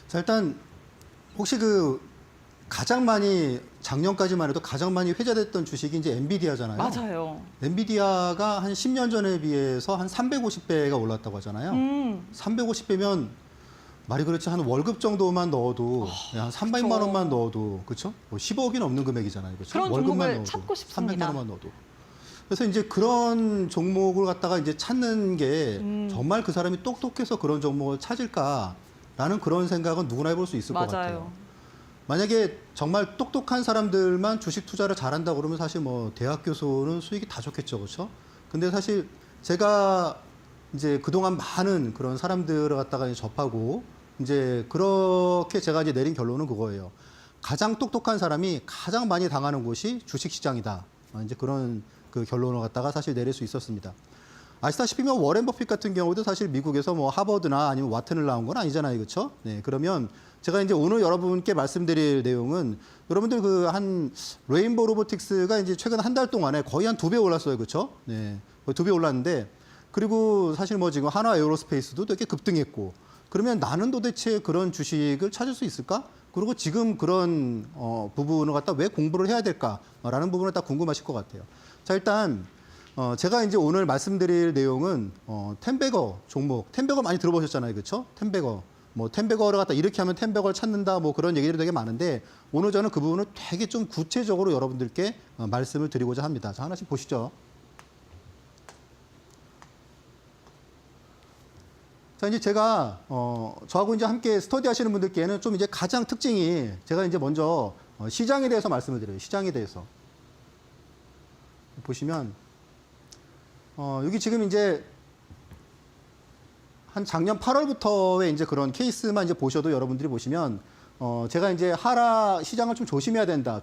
Speaker 2: 자, 일단 혹시 가장 많이 작년까지만 해도 가장 많이 회자됐던 주식이 이제 엔비디아잖아요.
Speaker 1: 맞아요.
Speaker 2: 엔비디아가 한 10년 전에 비해서 한 350배가 올랐다고 하잖아요. 350배면 말이 그렇지 한 월급 정도만 넣어도 한 300만 원만 넣어도 그렇죠? 뭐 10억이 넘는 금액이잖아요. 그렇죠?
Speaker 1: 그런
Speaker 2: 월급만
Speaker 1: 종목을
Speaker 2: 넣어도
Speaker 1: 찾고 싶습니다.
Speaker 2: 300만 원만 넣어도. 그래서 이제 그런 종목을 갖다가 이제 찾는 게 정말 그 사람이 똑똑해서 그런 종목을 찾을까라는 그런 생각은 누구나 해볼 수 있을 것 같아요. 만약에 정말 똑똑한 사람들만 주식 투자를 잘한다 그러면 사실 뭐 대학 교수는 수익이 다 좋겠죠, 그렇죠? 근데 사실 제가 이제 그동안 많은 그런 사람들을 갖다가 이제 접하고 이제 그렇게 제가 이제 내린 결론은 그거예요. 가장 똑똑한 사람이 가장 많이 당하는 곳이 주식 시장이다. 이제 그런 그 결론을 갖다가 사실 내릴 수 있었습니다. 아시다시피 뭐 워렌 버핏 같은 경우도 사실 미국에서 뭐 하버드나 아니면 와튼을 나온 건 아니잖아요, 그렇죠? 네, 그러면 제가 이제 오늘 여러분께 말씀드릴 내용은 여러분들 한 레인보우 로보틱스가 이제 최근 한 달 동안에 거의 한 2배 올랐어요, 그렇죠? 네, 거의 2배 올랐는데 그리고 사실 뭐 지금 한화 에어로스페이스도 되게 급등했고 그러면 나는 도대체 그런 주식을 찾을 수 있을까? 그리고 지금 그런 부분을 갖다 왜 공부를 해야 될까라는 부분을 딱 궁금하실 것 같아요. 자, 일단 제가 이제 오늘 말씀드릴 내용은 텐베거 종목, 텐베거 많이 들어보셨잖아요, 그렇죠? 텐베거, 뭐 텐베거를 갖다 이렇게 하면 텐베거를 찾는다, 뭐 그런 얘기들이 되게 많은데 오늘 저는 그 부분을 되게 좀 구체적으로 여러분들께 말씀을 드리고자 합니다. 자, 하나씩 보시죠. 자, 이제 제가 저하고 이제 함께 스터디 하시는 분들께는 좀 이제 가장 특징이 제가 이제 먼저 시장에 대해서 말씀을 드려요. 시장에 대해서 보시면 여기 지금 이제 한 작년 8월부터의 이제 그런 케이스만 이제 보셔도 여러분들이 보시면 제가 이제 시장을 좀 조심해야 된다,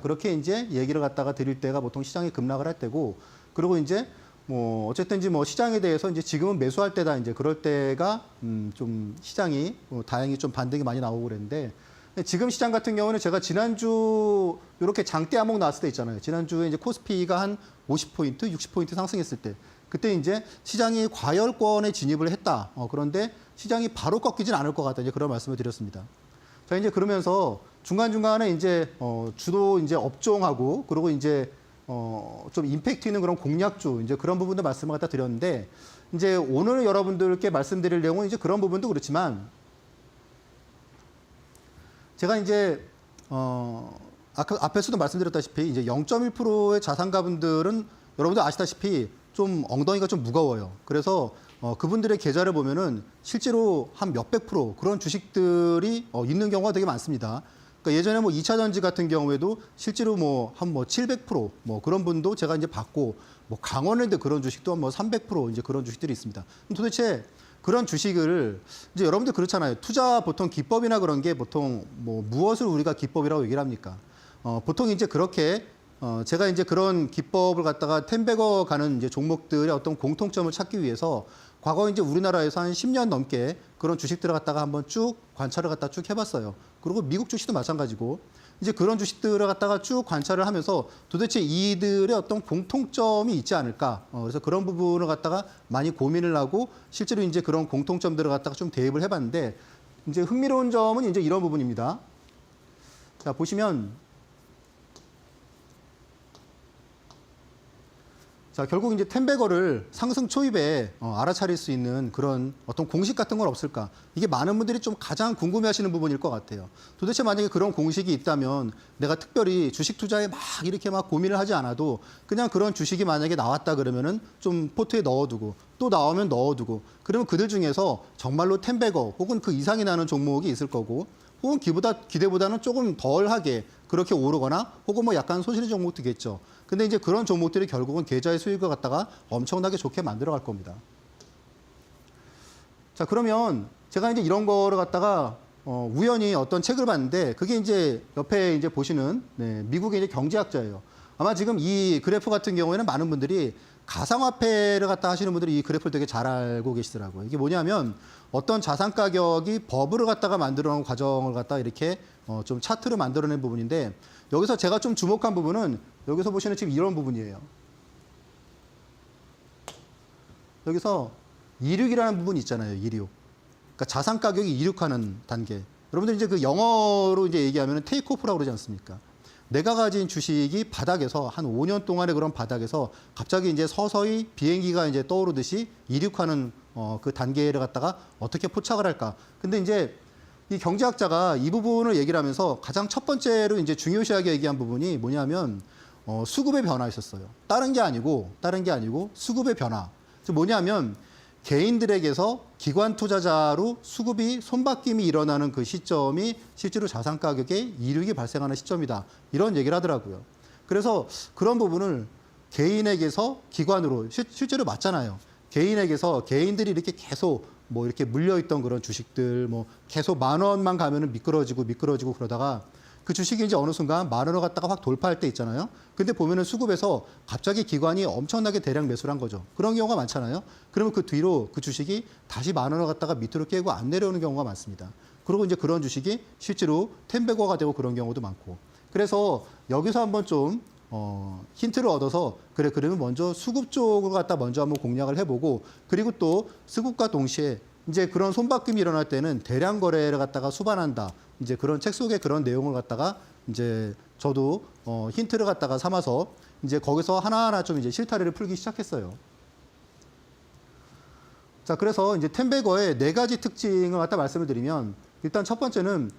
Speaker 2: 그렇게 이제 얘기를 갖다가 드릴 때가 보통 시장이 급락을 할 때고, 그리고 이제 뭐 어쨌든지 뭐 시장에 대해서 이제 지금은 매수할 때다, 이제 그럴 때가 좀 시장이 다행히 좀 반등이 많이 나오고 그랬는데, 지금 시장 같은 경우는 제가 지난주 이렇게 장대 암목 나왔을 때 있잖아요. 지난주에 이제 코스피가 한 50포인트, 60포인트 상승했을 때, 그때 이제 시장이 과열권에 진입을 했다. 그런데 시장이 바로 꺾이진 않을 것 같다. 이제 그런 말씀을 드렸습니다. 자, 이제 그러면서 중간중간에 이제 주도 이제 업종하고 그리고 이제 좀 임팩트 있는 그런 공략주, 이제 그런 부분도 말씀을 갖다 드렸는데, 이제 오늘 여러분들께 말씀드릴 내용은 이제 그런 부분도 그렇지만, 제가 이제, 아까 앞에서도 말씀드렸다시피, 이제 0.1%의 자산가분들은 여러분들 아시다시피 좀 엉덩이가 좀 무거워요. 그래서 그분들의 계좌를 보면은 실제로 한 몇백 프로 그런 주식들이 있는 경우가 되게 많습니다. 그러니까 예전에 뭐 2차 전지 같은 경우에도 실제로 뭐 한 뭐 700% 뭐 그런 분도 제가 이제 봤고, 뭐 강원랜드 그런 주식도 뭐 300% 이제 그런 주식들이 있습니다. 도대체 그런 주식을 이제 여러분들 그렇잖아요. 투자 보통 기법이나 그런 게 보통 뭐 무엇을 우리가 기법이라고 얘기를 합니까? 보통 이제 그렇게 제가 이제 그런 기법을 갖다가 텐베거 가는 이제 종목들의 어떤 공통점을 찾기 위해서 과거 이제 우리나라에서 한 10년 넘게 그런 주식들을 갖다가 한번 쭉 관찰을 갖다 쭉 해봤어요. 그리고 미국 주식도 마찬가지고 이제 그런 주식들을 갖다가 쭉 관찰을 하면서 도대체 이들의 어떤 공통점이 있지 않을까. 그래서 그런 부분을 갖다가 많이 고민을 하고 실제로 이제 그런 공통점들을 갖다가 좀 대입을 해봤는데, 이제 흥미로운 점은 이제 이런 부분입니다. 자, 보시면 자, 결국 이제 텐베거를 상승 초입에 알아차릴 수 있는 그런 어떤 공식 같은 건 없을까? 이게 많은 분들이 좀 가장 궁금해하시는 부분일 것 같아요. 도대체 만약에 그런 공식이 있다면 내가 특별히 주식 투자에 막 이렇게 막 고민을 하지 않아도 그냥 그런 주식이 만약에 나왔다 그러면은 좀 포트에 넣어두고 또 나오면 넣어두고, 그러면 그들 중에서 정말로 텐베거 혹은 그 이상이 나는 종목이 있을 거고, 혹은 기대보다는 조금 덜하게 그렇게 오르거나 혹은 뭐 약간 소실의 종목도 있겠죠. 근데 이제 그런 종목들이 결국은 계좌의 수익을 갖다가 엄청나게 좋게 만들어 갈 겁니다. 자, 그러면 제가 이제 이런 거를 갖다가 우연히 어떤 책을 봤는데 그게 이제 옆에 이제 보시는 네, 미국의 이제 경제학자예요. 아마 지금 이 그래프 같은 경우에는 많은 분들이 가상화폐를 갖다 하시는 분들이 이 그래프를 되게 잘 알고 계시더라고요. 이게 뭐냐면 어떤 자산 가격이 버블을 갖다가 만들어놓은 과정을 갖다 이렇게 좀 차트를 만들어낸 부분인데 여기서 제가 좀 주목한 부분은 여기서 보시는 지금 이런 부분이에요. 여기서 이륙이라는 부분이 있잖아요. 이륙. 그러니까 자산 가격이 이륙하는 단계. 여러분들 이제 그 영어로 이제 얘기하면 테이크오프라고 그러지 않습니까? 내가 가진 주식이 바닥에서 한 5년 동안의 그런 바닥에서 갑자기 이제 서서히 비행기가 이제 떠오르듯이 이륙하는 그 단계를 갖다가 어떻게 포착을 할까? 근데 이제 이 경제학자가 이 부분을 얘기를 하면서 가장 첫 번째로 이제 중요시하게 얘기한 부분이 뭐냐면 수급의 변화였었어요. 다른 게 아니고 수급의 변화. 즉 뭐냐면 개인들에게서 기관 투자자로 수급이 손바뀜이 일어나는 그 시점이 실제로 자산 가격에 이륙이 발생하는 시점이다. 이런 얘기를 하더라고요. 그래서 그런 부분을 개인에게서 기관으로 실제로 맞잖아요. 개인에게서 개인들이 이렇게 계속 뭐 이렇게 물려있던 그런 주식들 뭐 계속 10,000원만 가면은 미끄러지고 그러다가 그 주식이 이제 어느 순간 10,000원을 갖다가 확 돌파할 때 있잖아요. 근데 보면은 수급에서 갑자기 기관이 엄청나게 대량 매수를 한 거죠. 그런 경우가 많잖아요. 그러면 그 뒤로 그 주식이 다시 10,000원을 갖다가 밑으로 깨고 안 내려오는 경우가 많습니다. 그리고 이제 그런 주식이 실제로 텐베거가 되고 그런 경우도 많고. 그래서 여기서 한번 좀 힌트를 얻어서 그러면 먼저 수급 쪽을 갖다 먼저 한번 공략을 해보고 그리고 또 수급과 동시에 이제 그런 손바뀜이 일어날 때는 대량 거래를 갖다가 수반한다. 이제 그런 책 속에 그런 내용을 갖다가 이제 저도 힌트를 갖다가 삼아서 이제 거기서 하나하나 좀 이제 실타래를 풀기 시작했어요. 자, 그래서 이제 텐베거의 4가지 특징을 갖다 말씀을 드리면 일단 첫 번째는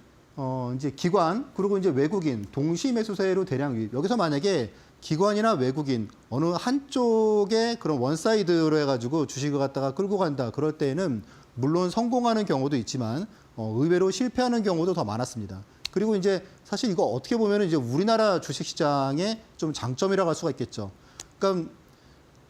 Speaker 2: 이제 기관 그리고 이제 외국인 동시 매수세로 대량 유입. 여기서 만약에 기관이나 외국인 어느 한쪽에 그런 원사이드로 해가지고 주식을 갖다가 끌고 간다. 그럴 때에는 물론 성공하는 경우도 있지만 의외로 실패하는 경우도 더 많았습니다. 그리고 이제 사실 이거 어떻게 보면 이제 우리나라 주식시장의 좀 장점이라고 할 수가 있겠죠. 그러니까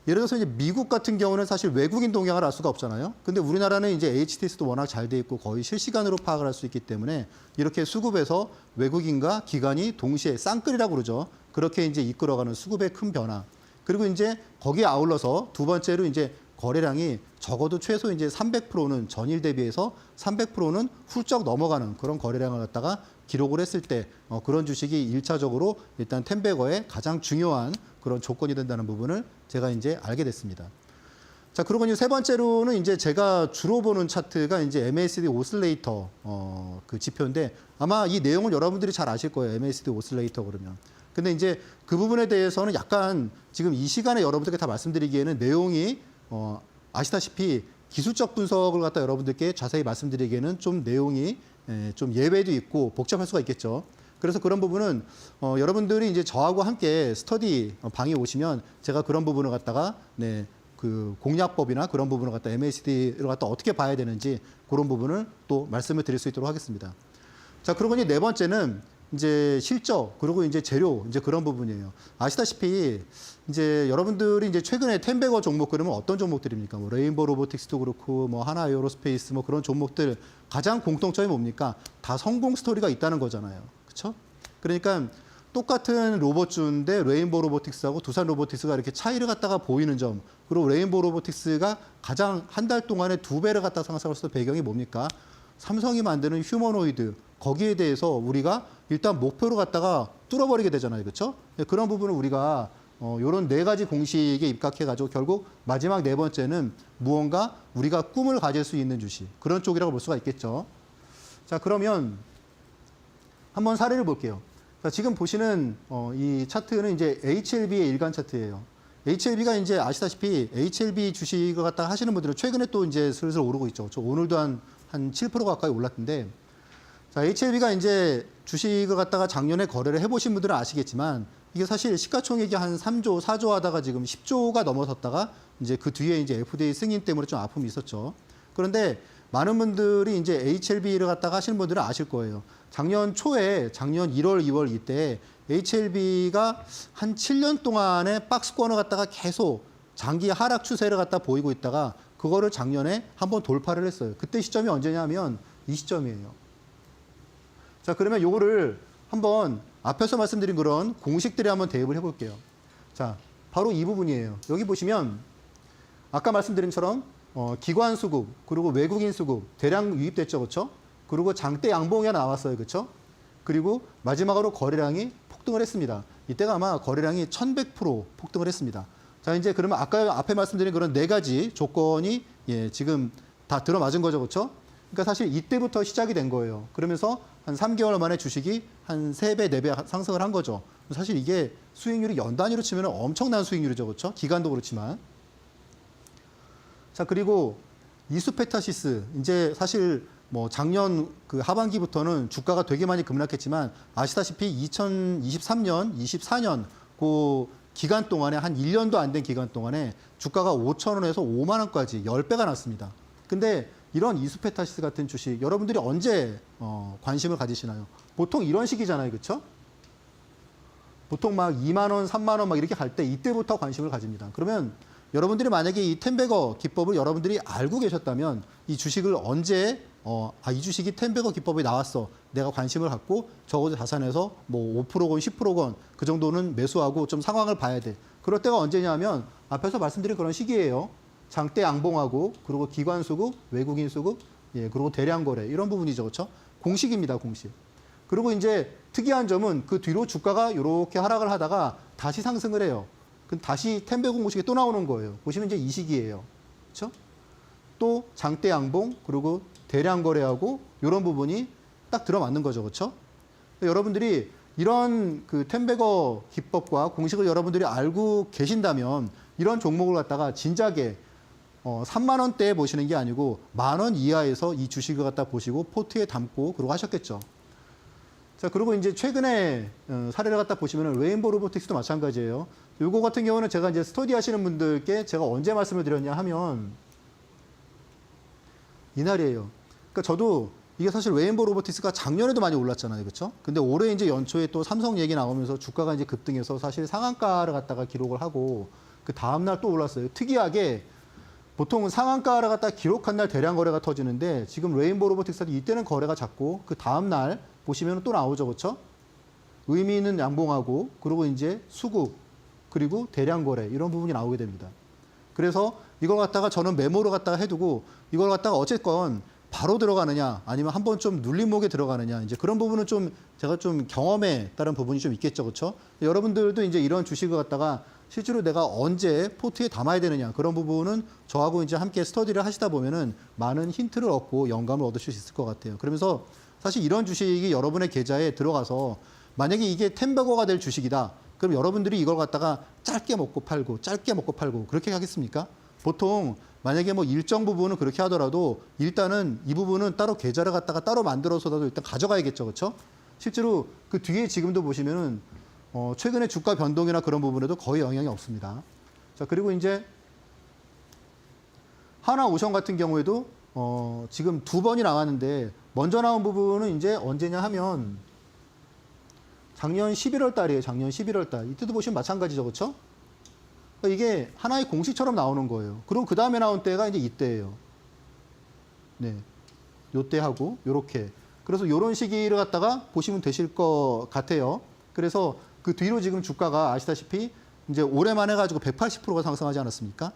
Speaker 2: 예를 들어서 이제 미국 같은 경우는 사실 외국인 동향을 알 수가 없잖아요. 근데 우리나라는 이제 HTS도 워낙 잘 돼 있고 거의 실시간으로 파악을 할 수 있기 때문에 이렇게 수급에서 외국인과 기관이 동시에 쌍끌이라고 그러죠. 그렇게 이제 이끌어가는 수급의 큰 변화. 그리고 이제 거기에 아울러서 두 번째로 이제 거래량이 적어도 최소 이제 300%는 전일 대비해서 300%는 훌쩍 넘어가는 그런 거래량을 갖다가 기록을 했을 때 그런 주식이 1차적으로 일단 텐베거의 가장 중요한 그런 조건이 된다는 부분을 제가 이제 알게 됐습니다. 자, 그리고 이제 세 번째로는 이제 제가 주로 보는 차트가 이제 MACD 오슬레이터 그 지표인데 아마 이 내용을 여러분들이 잘 아실 거예요. MACD 오슬레이터 그러면. 근데 이제 그 부분에 대해서는 약간 지금 이 시간에 여러분들께 다 말씀드리기에는 내용이 아시다시피 기술적 분석을 갖다 여러분들께 자세히 말씀드리기에는 좀 내용이 좀 예외도 있고 복잡할 수가 있겠죠. 그래서 그런 부분은 여러분들이 이제 저하고 함께 스터디 방에 오시면 제가 그런 부분을 갖다가 그 공략법이나 그런 부분을 갖다 MACD를 갖다 어떻게 봐야 되는지 그런 부분을 또 말씀을 드릴 수 있도록 하겠습니다. 자, 그리고 이제 네 번째는 이제 실적 그리고 이제 재료 이제 그런 부분이에요. 아시다시피 이제 여러분들이 이제 최근에 텐베거 종목 그러면 어떤 종목들입니까? 뭐 레인보우 로보틱스도 그렇고 뭐 하나 에어로스페이스 뭐 그런 종목들 가장 공통점이 뭡니까? 다 성공 스토리가 있다는 거잖아요. 그렇죠? 그러니까 똑같은 로봇주인데 레인보우 로보틱스하고 두산 로보틱스가 이렇게 차이를 갖다가 보이는 점 그리고 레인보우 로보틱스가 가장 한 달 동안에 2배를 갖다 상승할 수 있는 배경이 뭡니까? 삼성이 만드는 휴머노이드 거기에 대해서 우리가 일단 목표로 갖다가 뚫어버리게 되잖아요. 그렇죠? 그런 부분을 우리가 이런 4가지 공식에 입각해가지고 결국 마지막 4번째는 무언가 우리가 꿈을 가질 수 있는 주식 그런 쪽이라고 볼 수가 있겠죠. 자, 그러면 한번 사례를 볼게요. 자, 지금 보시는 이 차트는 이제 HLB의 일간 차트예요. HLB가 이제 아시다시피 HLB 주식을 갖다 하시는 분들은 최근에 또 이제 슬슬 오르고 있죠. 저 오늘도 한 7% 가까이 올랐는데 자, HLB가 이제 주식을 갖다가 작년에 거래를 해보신 분들은 아시겠지만 이게 사실 시가총액이 한 3조, 4조 하다가 지금 10조가 넘어섰다가 이제 그 뒤에 이제 FDA 승인 때문에 좀 아픔이 있었죠. 그런데 많은 분들이 이제 HLB를 갖다가 하시는 분들은 아실 거예요. 작년 초에 작년 1월, 2월 이때 HLB가 한 7년 동안의 박스권을 갖다가 계속 장기 하락 추세를 갖다 보이고 있다가 그거를 작년에 한번 돌파를 했어요. 그때 시점이 언제냐면 이 시점이에요. 자, 그러면 요거를 한번 앞에서 말씀드린 그런 공식들에 한번 대입을 해볼게요. 자, 바로 이 부분이에요. 여기 보시면 아까 말씀드린 것처럼 기관 수급, 그리고 외국인 수급 대량 유입됐죠, 그렇죠? 그리고 장대 양봉이 나왔어요, 그렇죠? 그리고 마지막으로 거래량이 폭등을 했습니다. 이때가 아마 거래량이 1100% 폭등을 했습니다. 자, 이제 그러면 아까 앞에 말씀드린 그런 네 가지 조건이 지금 다 들어맞은 거죠, 그렇죠? 그러니까 사실 이때부터 시작이 된 거예요. 그러면서 한 3개월 만에 주식이 한 3배, 4배 상승을 한 거죠. 사실 이게 수익률이 연 단위로 치면 엄청난 수익률이죠, 그렇죠? 기간도 그렇지만. 자, 그리고 이수페타시스, 이제 사실 뭐 작년 그 하반기부터는 주가가 되게 많이 급락했지만 아시다시피 2023년, 24년 그 기간 동안에 한 1년도 안 된 기간 동안에 주가가 5,000원에서 5만 원까지 10배가 났습니다. 근데 이런 이수페타시스 같은 주식 여러분들이 언제 관심을 가지시나요? 보통 이런 시기잖아요, 그렇죠? 보통 막 2만 원, 3만 원 막 이렇게 갈 때 이때부터 관심을 가집니다. 그러면 여러분들이 만약에 이 텐베거 기법을 여러분들이 알고 계셨다면 이 주식을 언제 이 주식이 텐베거 기법이 나왔어. 내가 관심을 갖고 적어도 자산에서 뭐 5%건 10%건 그 정도는 매수하고 좀 상황을 봐야 돼. 그럴 때가 언제냐면 앞에서 말씀드린 그런 시기예요. 장대 양봉하고 그리고 기관 수급, 외국인 수급, 그리고 대량 거래 이런 부분이죠, 그렇죠? 공식입니다, 공식. 그리고 이제 특이한 점은 그 뒤로 주가가 이렇게 하락을 하다가 다시 상승을 해요. 그럼 다시 텐베거 공식이 또 나오는 거예요. 보시면 이제 이 시기예요, 그렇죠? 또 장대 양봉 그리고 대량 거래하고 이런 부분이 딱 들어맞는 거죠, 그렇죠? 여러분들이 이런 그 텐베거 기법과 공식을 여러분들이 알고 계신다면 이런 종목을 갖다가 진작에 3만 원대에 보시는 게 아니고 10,000원 이하에서 이 주식을 갖다 보시고 포트에 담고 그러고 하셨겠죠. 자, 그리고 이제 최근에 사례를 갖다 보시면 레인보우 로보틱스도 마찬가지예요. 요거 같은 경우는 제가 이제 스터디 하시는 분들께 제가 언제 말씀을 드렸냐 하면 이날이에요. 그러니까 저도 이게 사실 레인보우 로보틱스가 작년에도 많이 올랐잖아요, 그렇죠? 근데 올해 이제 연초에 또 삼성 얘기 나오면서 주가가 이제 급등해서 사실 상한가를 갖다가 기록을 하고 그 다음 날 또 올랐어요. 특이하게 보통은 상한가를 갖다 기록한 날 대량 거래가 터지는데 지금 레인보우 로보틱스도 이때는 거래가 작고 그 다음 날 보시면 또 나오죠, 그렇죠? 의미 있는 양봉하고 그리고 이제 수급 그리고 대량 거래 이런 부분이 나오게 됩니다. 그래서 이걸 갖다가 저는 메모를 갖다가 해두고 이걸 갖다가 어쨌건 바로 들어가느냐 아니면 한번 좀 눌림목에 들어가느냐 이제 그런 부분은 좀 제가 좀 경험에 따른 부분이 좀 있겠죠, 그렇죠? 여러분들도 이제 이런 주식을 갖다가 실제로 내가 언제 포트에 담아야 되느냐 그런 부분은 저하고 이제 함께 스터디를 하시다 보면은 많은 힌트를 얻고 영감을 얻으실 수 있을 것 같아요. 그러면서 사실 이런 주식이 여러분의 계좌에 들어가서 만약에 이게 텐베거가 될 주식이다. 그럼 여러분들이 이걸 갖다가 짧게 먹고 팔고 짧게 먹고 팔고 그렇게 하겠습니까? 보통 만약에 뭐 일정 부분은 그렇게 하더라도 일단은 이 부분은 따로 계좌를 갖다가 따로 만들어서라도 일단 가져가야겠죠, 그렇죠? 실제로 그 뒤에 지금도 보시면은 최근에 주가 변동이나 그런 부분에도 거의 영향이 없습니다. 자, 그리고 이제 하나오션 같은 경우에도 지금 2번이 나왔는데 먼저 나온 부분은 이제 언제냐 하면 작년 11월 달이에요. 작년 11월 달. 이때도 보시면 마찬가지죠, 그렇죠? 그러니까 이게 하나의 공식처럼 나오는 거예요. 그리고 그 다음에 나온 때가 이제 이때예요. 네, 요때 하고 요렇게. 그래서 요런 시기를 갖다가 보시면 되실 것 같아요. 그래서 그 뒤로 지금 주가가 아시다시피 이제 올해만 해가지고 180%가 상승하지 않았습니까?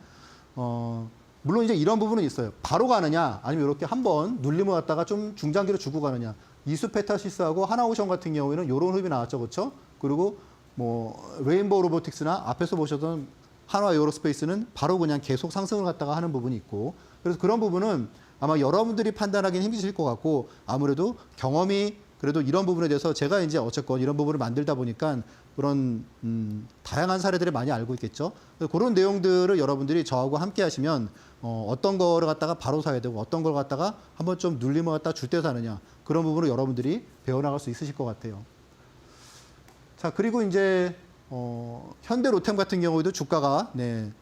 Speaker 2: 물론 이제 이런 부분은 있어요. 바로 가느냐, 아니면 이렇게 한번 눌림을 갖다가 좀 중장기로 주고 가느냐. 이수페타시스하고 하나오션 같은 경우에는 이런 흐름이 나왔죠, 그렇죠? 그리고 뭐 레인보우 로보틱스나 앞에서 보셨던 한화 에어로스페이스는 바로 그냥 계속 상승을 갖다가 하는 부분이 있고, 그래서 그런 부분은 아마 여러분들이 판단하기는 힘드실 것 같고 아무래도 경험이 그래도 이런 부분에 대해서 제가 이제 어쨌건 이런 부분을 만들다 보니까 그런 다양한 사례들을 많이 알고 있겠죠. 그런 내용들을 여러분들이 저하고 함께 하시면 어떤 거를 갖다가 바로 사야 되고 어떤 걸 갖다가 한번 좀 눌림을 갖다 줄 때 사느냐 그런 부분을 여러분들이 배워나갈 수 있으실 것 같아요. 자, 그리고 이제 현대로템 같은 경우에도 주가가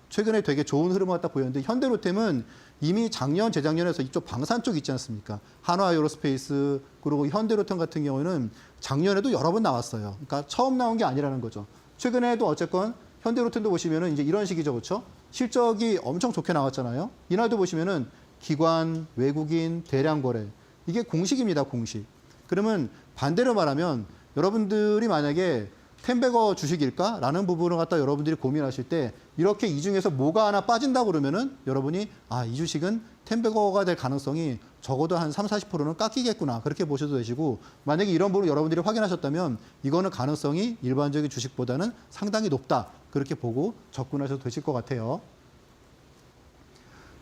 Speaker 2: 최근에 되게 좋은 흐름을 갖다 보였는데 현대로템은 이미 작년, 재작년에서 이쪽 방산 쪽 있지 않습니까? 한화 에어로스페이스 그리고 현대로템 같은 경우는 작년에도 여러 번 나왔어요. 그러니까 처음 나온 게 아니라는 거죠. 최근에도 어쨌건 현대로템도 보시면은 이제 이런 식이죠, 그렇죠? 실적이 엄청 좋게 나왔잖아요. 이날도 보시면은 기관, 외국인, 대량 거래 이게 공식입니다, 공식. 그러면 반대로 말하면 여러분들이 만약에 텐베거 주식일까라는 부분을 갖다 여러분들이 고민하실 때 이렇게 이 중에서 뭐가 하나 빠진다고 그러면은 여러분이 이 주식은 텐베거가 될 가능성이 적어도 한 30-40%는 깎이겠구나 그렇게 보셔도 되시고 만약에 이런 부분을 여러분들이 확인하셨다면 이거는 가능성이 일반적인 주식보다는 상당히 높다 그렇게 보고 접근하셔도 되실 것 같아요.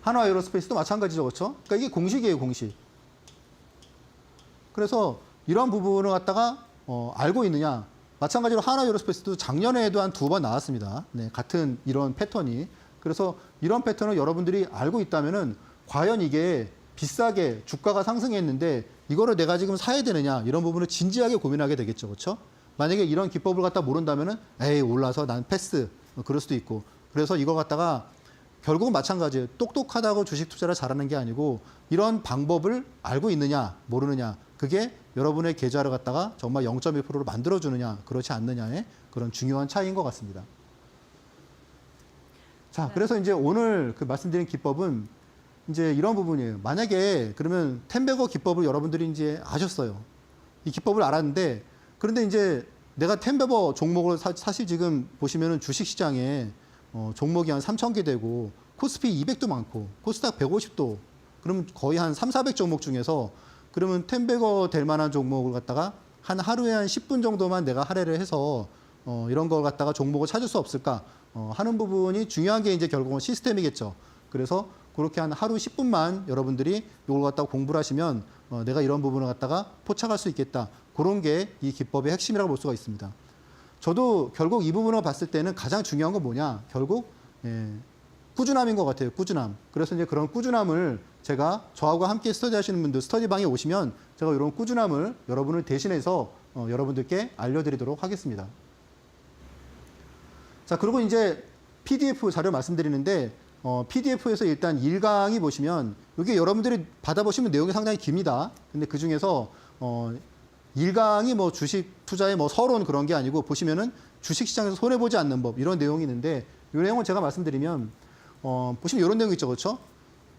Speaker 2: 한화 에어로스페이스도 마찬가지죠, 그렇죠? 그러니까 이게 공식이에요, 공식. 그래서 이런 부분을 갖다가 알고 있느냐? 마찬가지로 한화 에어로스페이스도 작년에도 한 2번 나왔습니다. 네, 같은 이런 패턴이. 그래서 이런 패턴을 여러분들이 알고 있다면은 과연 이게 비싸게 주가가 상승했는데 이거를 내가 지금 사야 되느냐 이런 부분을 진지하게 고민하게 되겠죠, 그렇죠? 만약에 이런 기법을 갖다 모른다면은 에이 올라서 난 패스 그럴 수도 있고 그래서 이걸 갖다가 결국은 마찬가지예요. 똑똑하다고 주식 투자를 잘하는 게 아니고 이런 방법을 알고 있느냐 모르느냐 그게 여러분의 계좌를 갖다가 정말 0.1%로 만들어주느냐 그렇지 않느냐의 그런 중요한 차이인 것 같습니다. 자, 그래서 이제 오늘 그 말씀드린 기법은 이제 이런 부분이에요. 만약에 그러면 텐베거 기법을 여러분들이 이제 아셨어요. 이 기법을 알았는데 그런데 이제 내가 텐베거 종목을 사실 지금 보시면은 주식시장에 종목이 한 3,000개 되고 코스피 200도 많고 코스닥 150도 그러면 거의 한 300-400 종목 중에서 그러면 텐베거 될 만한 종목을 갖다가 한 하루에 한 10분 정도만 내가 할애를 해서 이런 걸 갖다가 종목을 찾을 수 없을까 하는 부분이 중요한 게 이제 결국은 시스템이겠죠. 그래서 그렇게 한 하루 10분만 여러분들이 이걸 갖다가 공부를 하시면 내가 이런 부분을 갖다가 포착할 수 있겠다. 그런 게 이 기법의 핵심이라고 볼 수가 있습니다. 저도 결국 이 부분을 봤을 때는 가장 중요한 건 뭐냐? 결국 꾸준함인 것 같아요. 꾸준함. 그래서 이제 그런 꾸준함을 제가 저하고 함께 스터디하시는 분들 스터디방에 오시면 제가 이런 꾸준함을 여러분을 대신해서 여러분들께 알려드리도록 하겠습니다. 자, 그리고 이제 PDF 자료 말씀드리는데 PDF에서 일단 1강이 보시면 이게 여러분들이 받아보시면 내용이 상당히 깁니다. 근데 그 중에서 1강이 뭐 주식 투자의 뭐 서론 그런 게 아니고 보시면은 주식시장에서 손해보지 않는 법 이런 내용이 있는데 이 내용을 제가 말씀드리면 보시면 이런 내용이 있죠. 그렇죠?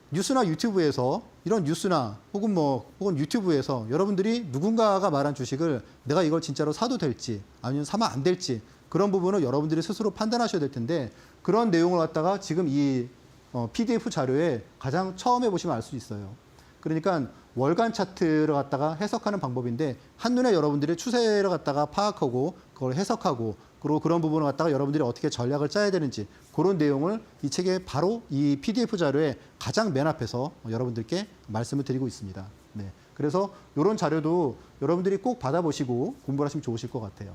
Speaker 2: 뉴스나 유튜브에서 이런 뉴스나 혹은 유튜브에서 여러분들이 누군가가 말한 주식을 내가 이걸 진짜로 사도 될지 아니면 사면 안 될지 그런 부분을 여러분들이 스스로 판단하셔야 될 텐데 그런 내용을 갖다가 지금 이 PDF 자료에 가장 처음에 보시면 알 수 있어요. 그러니까 월간 차트를 갖다가 해석하는 방법인데 한눈에 여러분들이 추세를 갖다가 파악하고 그걸 해석하고 그리고 그런 부분을 갖다가 여러분들이 어떻게 전략을 짜야 되는지 그런 내용을 이 책에 바로 이 PDF 자료에 가장 맨 앞에서 여러분들께 말씀을 드리고 있습니다. 네. 그래서 이런 자료도 여러분들이 꼭 받아보시고 공부를 하시면 좋으실 것 같아요.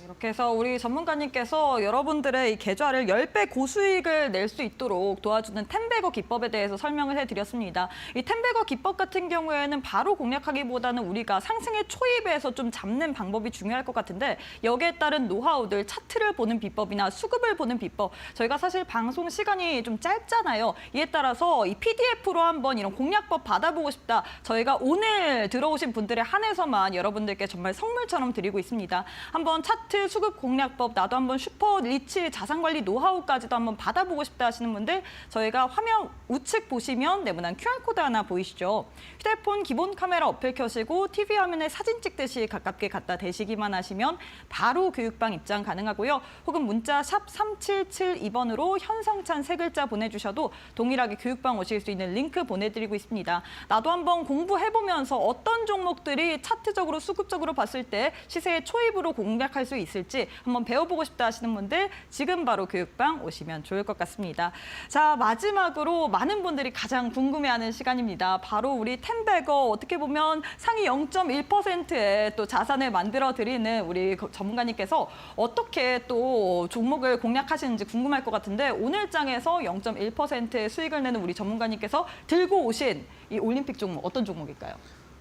Speaker 1: 이렇게 해서 우리 전문가님께서 여러분들의 이 계좌를 10배 고수익을 낼 수 있도록 도와주는 텐베거 기법에 대해서 설명을 해드렸습니다. 이 텐베거 기법 같은 경우에는 바로 공략하기보다는 우리가 상승의 초입에서 좀 잡는 방법이 중요할 것 같은데 여기에 따른 노하우들, 차트를 보는 비법이나 수급을 보는 비법 저희가 사실 방송 시간이 좀 짧잖아요. 이에 따라서 이 PDF로 한번 이런 공략법 받아보고 싶다. 저희가 오늘 들어오신 분들에 한해서만 여러분들께 정말 선물처럼 드리고 있습니다. 한번 차트 수급 공략법 나도 한번 슈퍼 리치 자산관리 노하우까지도 한번 받아보고 싶다 하시는 분들 저희가 화면 우측 보시면 네모난 QR코드 하나 보이시죠? 휴대폰 기본 카메라 어플 켜시고 TV 화면에 사진 찍듯이 가깝게 갖다 대시기만 하시면 바로 교육방 입장 가능하고요. 혹은 문자 샵 3772번으로 현성찬 3글자 보내주셔도 동일하게 교육방 오실 수 있는 링크 보내드리고 있습니다. 나도 한번 공부해보면서 어떤 종목들이 차트적으로 수급적으로 봤을 때 시세의 초입으로 공략할 수 있을지 한번 배워보고 싶다 하시는 분들 지금 바로 교육방 오시면 좋을 것 같습니다. 자, 마지막으로 많은 분들이 가장 궁금해하는 시간입니다. 바로 우리 텐베거 어떻게 보면 상위 0.1%의 또 자산을 만들어 드리는 우리 전문가님께서 어떻게 또 종목을 공략하시는지 궁금할 것 같은데 오늘 장에서 0.1%의 수익을 내는 우리 전문가님께서 들고 오신 이 올림픽 종목 어떤 종목일까요?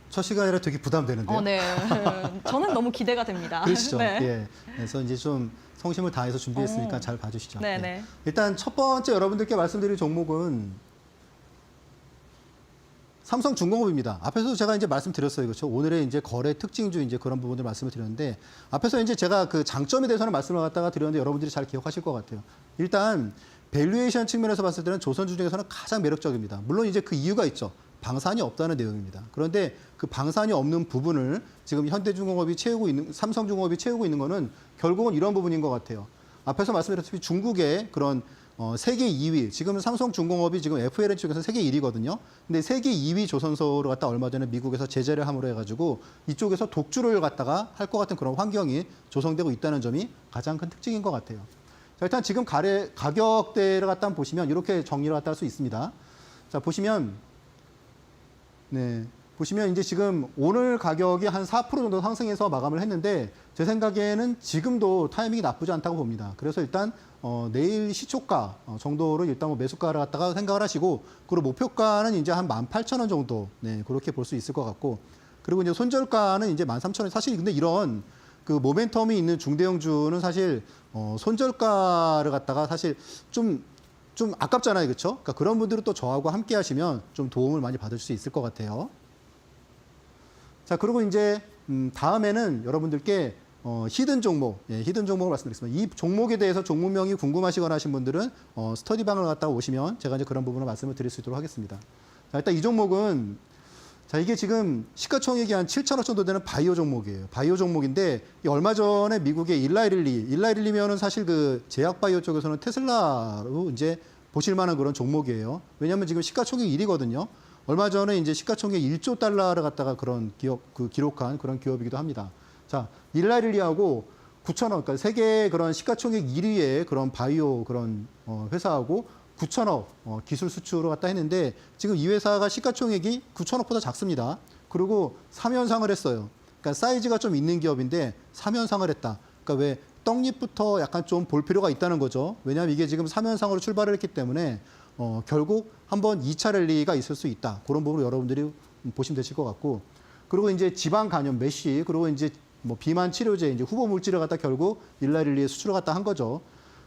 Speaker 2: 첫 시간이라 되게 부담되는데요.
Speaker 1: 네. 저는 너무 기대가 됩니다.
Speaker 2: 그러시죠.
Speaker 1: 네.
Speaker 2: 예. 그래서 이제 좀 성심을 다해서 준비했으니까 잘 봐주시죠.
Speaker 1: 네네.
Speaker 2: 예. 일단 첫 번째 여러분들께 말씀드릴 종목은 삼성중공업입니다. 앞에서 제가 이제 말씀드렸어요. 그렇죠. 오늘의 이제 거래 특징주 이제 그런 부분들 말씀을 드렸는데 앞에서 이제 제가 그 장점에 대해서는 말씀을 갖다가 드렸는데 여러분들이 잘 기억하실 것 같아요. 일단 밸류에이션 측면에서 봤을 때는 조선주 중에서는 가장 매력적입니다. 물론 이제 그 이유가 있죠. 방산이 없다는 내용입니다. 그런데 그 방산이 없는 부분을 지금 현대중공업이 채우고 있는, 삼성중공업이 채우고 있는 거는 결국은 이런 부분인 것 같아요. 앞에서 말씀드렸듯이 중국의 그런 세계 2위, 지금 삼성중공업이 지금 FLN 쪽에서 세계 1위거든요. 근데 세계 2위 조선소를 갖다 얼마 전에 미국에서 제재를 함으로 해가지고 이쪽에서 독주를 갖다가 할 것 같은 그런 환경이 조성되고 있다는 점이 가장 큰 특징인 것 같아요. 자, 일단 지금 가격대를 갖다 한번 보시면 이렇게 정리를 갖다 할 수 있습니다. 자, 보시면 이제 지금 오늘 가격이 한 4% 정도 상승해서 마감을 했는데 제 생각에는 지금도 타이밍이 나쁘지 않다고 봅니다. 그래서 일단 내일 시초가 정도로 일단 뭐 매수가를 갖다가 생각을 하시고, 그리고 목표가는 이제 한 18,000원 정도, 그렇게 볼 수 있을 것 같고, 그리고 이제 손절가는 이제 13,000원. 사실 근데 이런 그 모멘텀이 있는 중대형주는 사실 손절가를 갖다가 사실 좀 아깝잖아요, 그렇죠? 그러니까 그런 분들은 또 저하고 함께 하시면 좀 도움을 많이 받을 수 있을 것 같아요. 자, 그리고 이제 다음에는 여러분들께 히든 종목, 히든 종목을 말씀드리겠습니다. 이 종목에 대해서 종목명이 궁금하시거나 하신 분들은 스터디방을 갔다가 오시면 제가 이제 그런 부분을 말씀을 드릴 수 있도록 하겠습니다. 자, 일단 이 종목은, 자, 이게 지금 시가총액이 한 7천억 정도 되는 바이오 종목이에요. 바이오 종목인데 얼마 전에 미국의 일라이릴리면은 사실 그 제약 바이오 쪽에서는 테슬라로 이제 보실 만한 그런 종목이에요. 왜냐하면 지금 시가총액 1위거든요. 얼마 전에 이제 시가총액 1조 달러를 갖다가 그런 기록한 그런 기업이기도 합니다. 자, 일라이릴리하고 9천억, 그러니까 세계 그런 시가총액 1위의 그런 바이오 그런 회사하고 9천억 기술 수출을 갖다 했는데 지금 이 회사가 시가총액이 9천억보다 작습니다. 그리고 3연상을 했어요. 그러니까 사이즈가 좀 있는 기업인데 3연상을 했다. 그러니까 왜 떡잎부터 약간 좀 볼 필요가 있다는 거죠. 왜냐하면 이게 지금 3연상으로 출발을 했기 때문에 결국 한번 2차 랠리가 있을 수 있다. 그런 부분을 여러분들이 보시면 되실 것 같고, 그리고 이제 지방 간염 메쉬, 그리고 이제 뭐 비만 치료제, 이제 후보 물질을 갖다 결국 일라릴리에 수출을 갖다 한 거죠.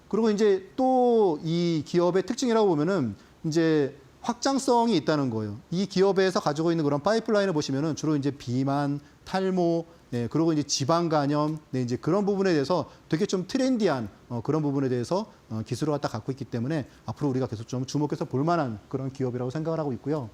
Speaker 2: 그리고 이제 또 이 기업의 특징이라고 보면은 이제 확장성이 있다는 거예요. 이 기업에서 가지고 있는 그런 파이프라인을 보시면은 주로 이제 비만, 탈모, 그리고 이제 지방 간염, 이제 그런 부분에 대해서 되게 좀 트렌디한 그런 부분에 대해서 기술을 갖다 갖고 있기 때문에 앞으로 우리가 계속 좀 주목해서 볼 만한 그런 기업이라고 생각을 하고 있고요.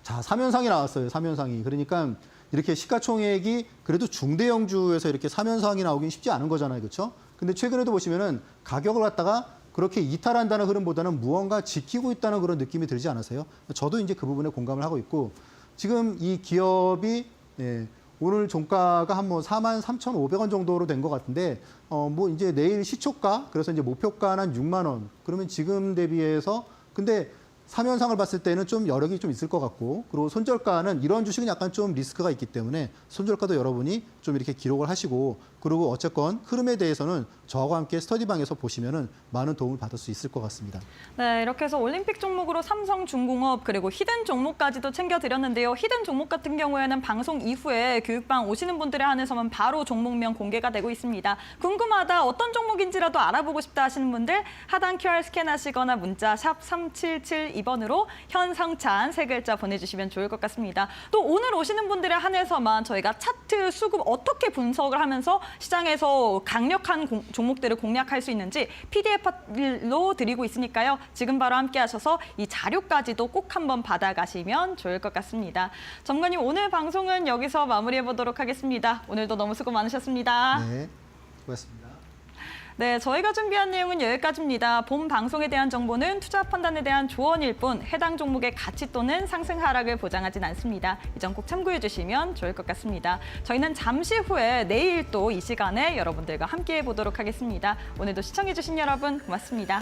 Speaker 2: 자, 3연상이 나왔어요. 3연상이. 그러니까 이렇게 시가총액이 그래도 중대형주에서 이렇게 3연상이 나오긴 쉽지 않은 거잖아요. 그렇죠? 근데 최근에도 보시면은 가격을 갖다가 그렇게 이탈한다는 흐름보다는 무언가 지키고 있다는 그런 느낌이 들지 않으세요? 저도 이제 그 부분에 공감을 하고 있고, 지금 이 기업이 오늘 종가가 한 뭐 43,500원 정도로 된 것 같은데, 뭐 이제 내일 시초가, 그래서 이제 목표가는 한 6만 원. 그러면 지금 대비해서, 근데 3연상을 봤을 때는 좀 여력이 좀 있을 것 같고, 그리고 손절가는 이런 주식은 약간 좀 리스크가 있기 때문에 손절가도 여러분이 좀 이렇게 기록을 하시고, 그리고 어쨌건 흐름에 대해서는 저하고 함께 스터디방에서 보시면은 많은 도움을 받을 수 있을 것 같습니다.
Speaker 1: 네, 이렇게 해서 올림픽 종목으로 삼성중공업 그리고 히든 종목까지도 챙겨드렸는데요. 히든 종목 같은 경우에는 방송 이후에 교육방 오시는 분들에 한해서만 바로 종목명 공개가 되고 있습니다. 궁금하다, 어떤 종목인지라도 알아보고 싶다 하시는 분들 하단 QR 스캔하시거나 문자 샵 3772번으로 현성찬 세 글자 보내주시면 좋을 것 같습니다. 또 오늘 오시는 분들에 한해서만 저희가 차트, 수급 어떻게 분석을 하면서 시장에서 강력한 종목들을 공략할 수 있는지 PDF로 드리고 있으니까요. 지금 바로 함께 하셔서 이 자료까지도 꼭 한번 받아가시면 좋을 것 같습니다. 전문가님, 오늘 방송은 여기서 마무리해 보도록 하겠습니다. 오늘도 너무 수고 많으셨습니다.
Speaker 2: 네, 고맙습니다.
Speaker 1: 네, 저희가 준비한 내용은 여기까지입니다. 본 방송에 대한 정보는 투자 판단에 대한 조언일 뿐 해당 종목의 가치 또는 상승 하락을 보장하진 않습니다. 이 점 꼭 참고해 주시면 좋을 것 같습니다. 저희는 잠시 후에 내일 또 이 시간에 여러분들과 함께해 보도록 하겠습니다. 오늘도 시청해 주신 여러분 고맙습니다.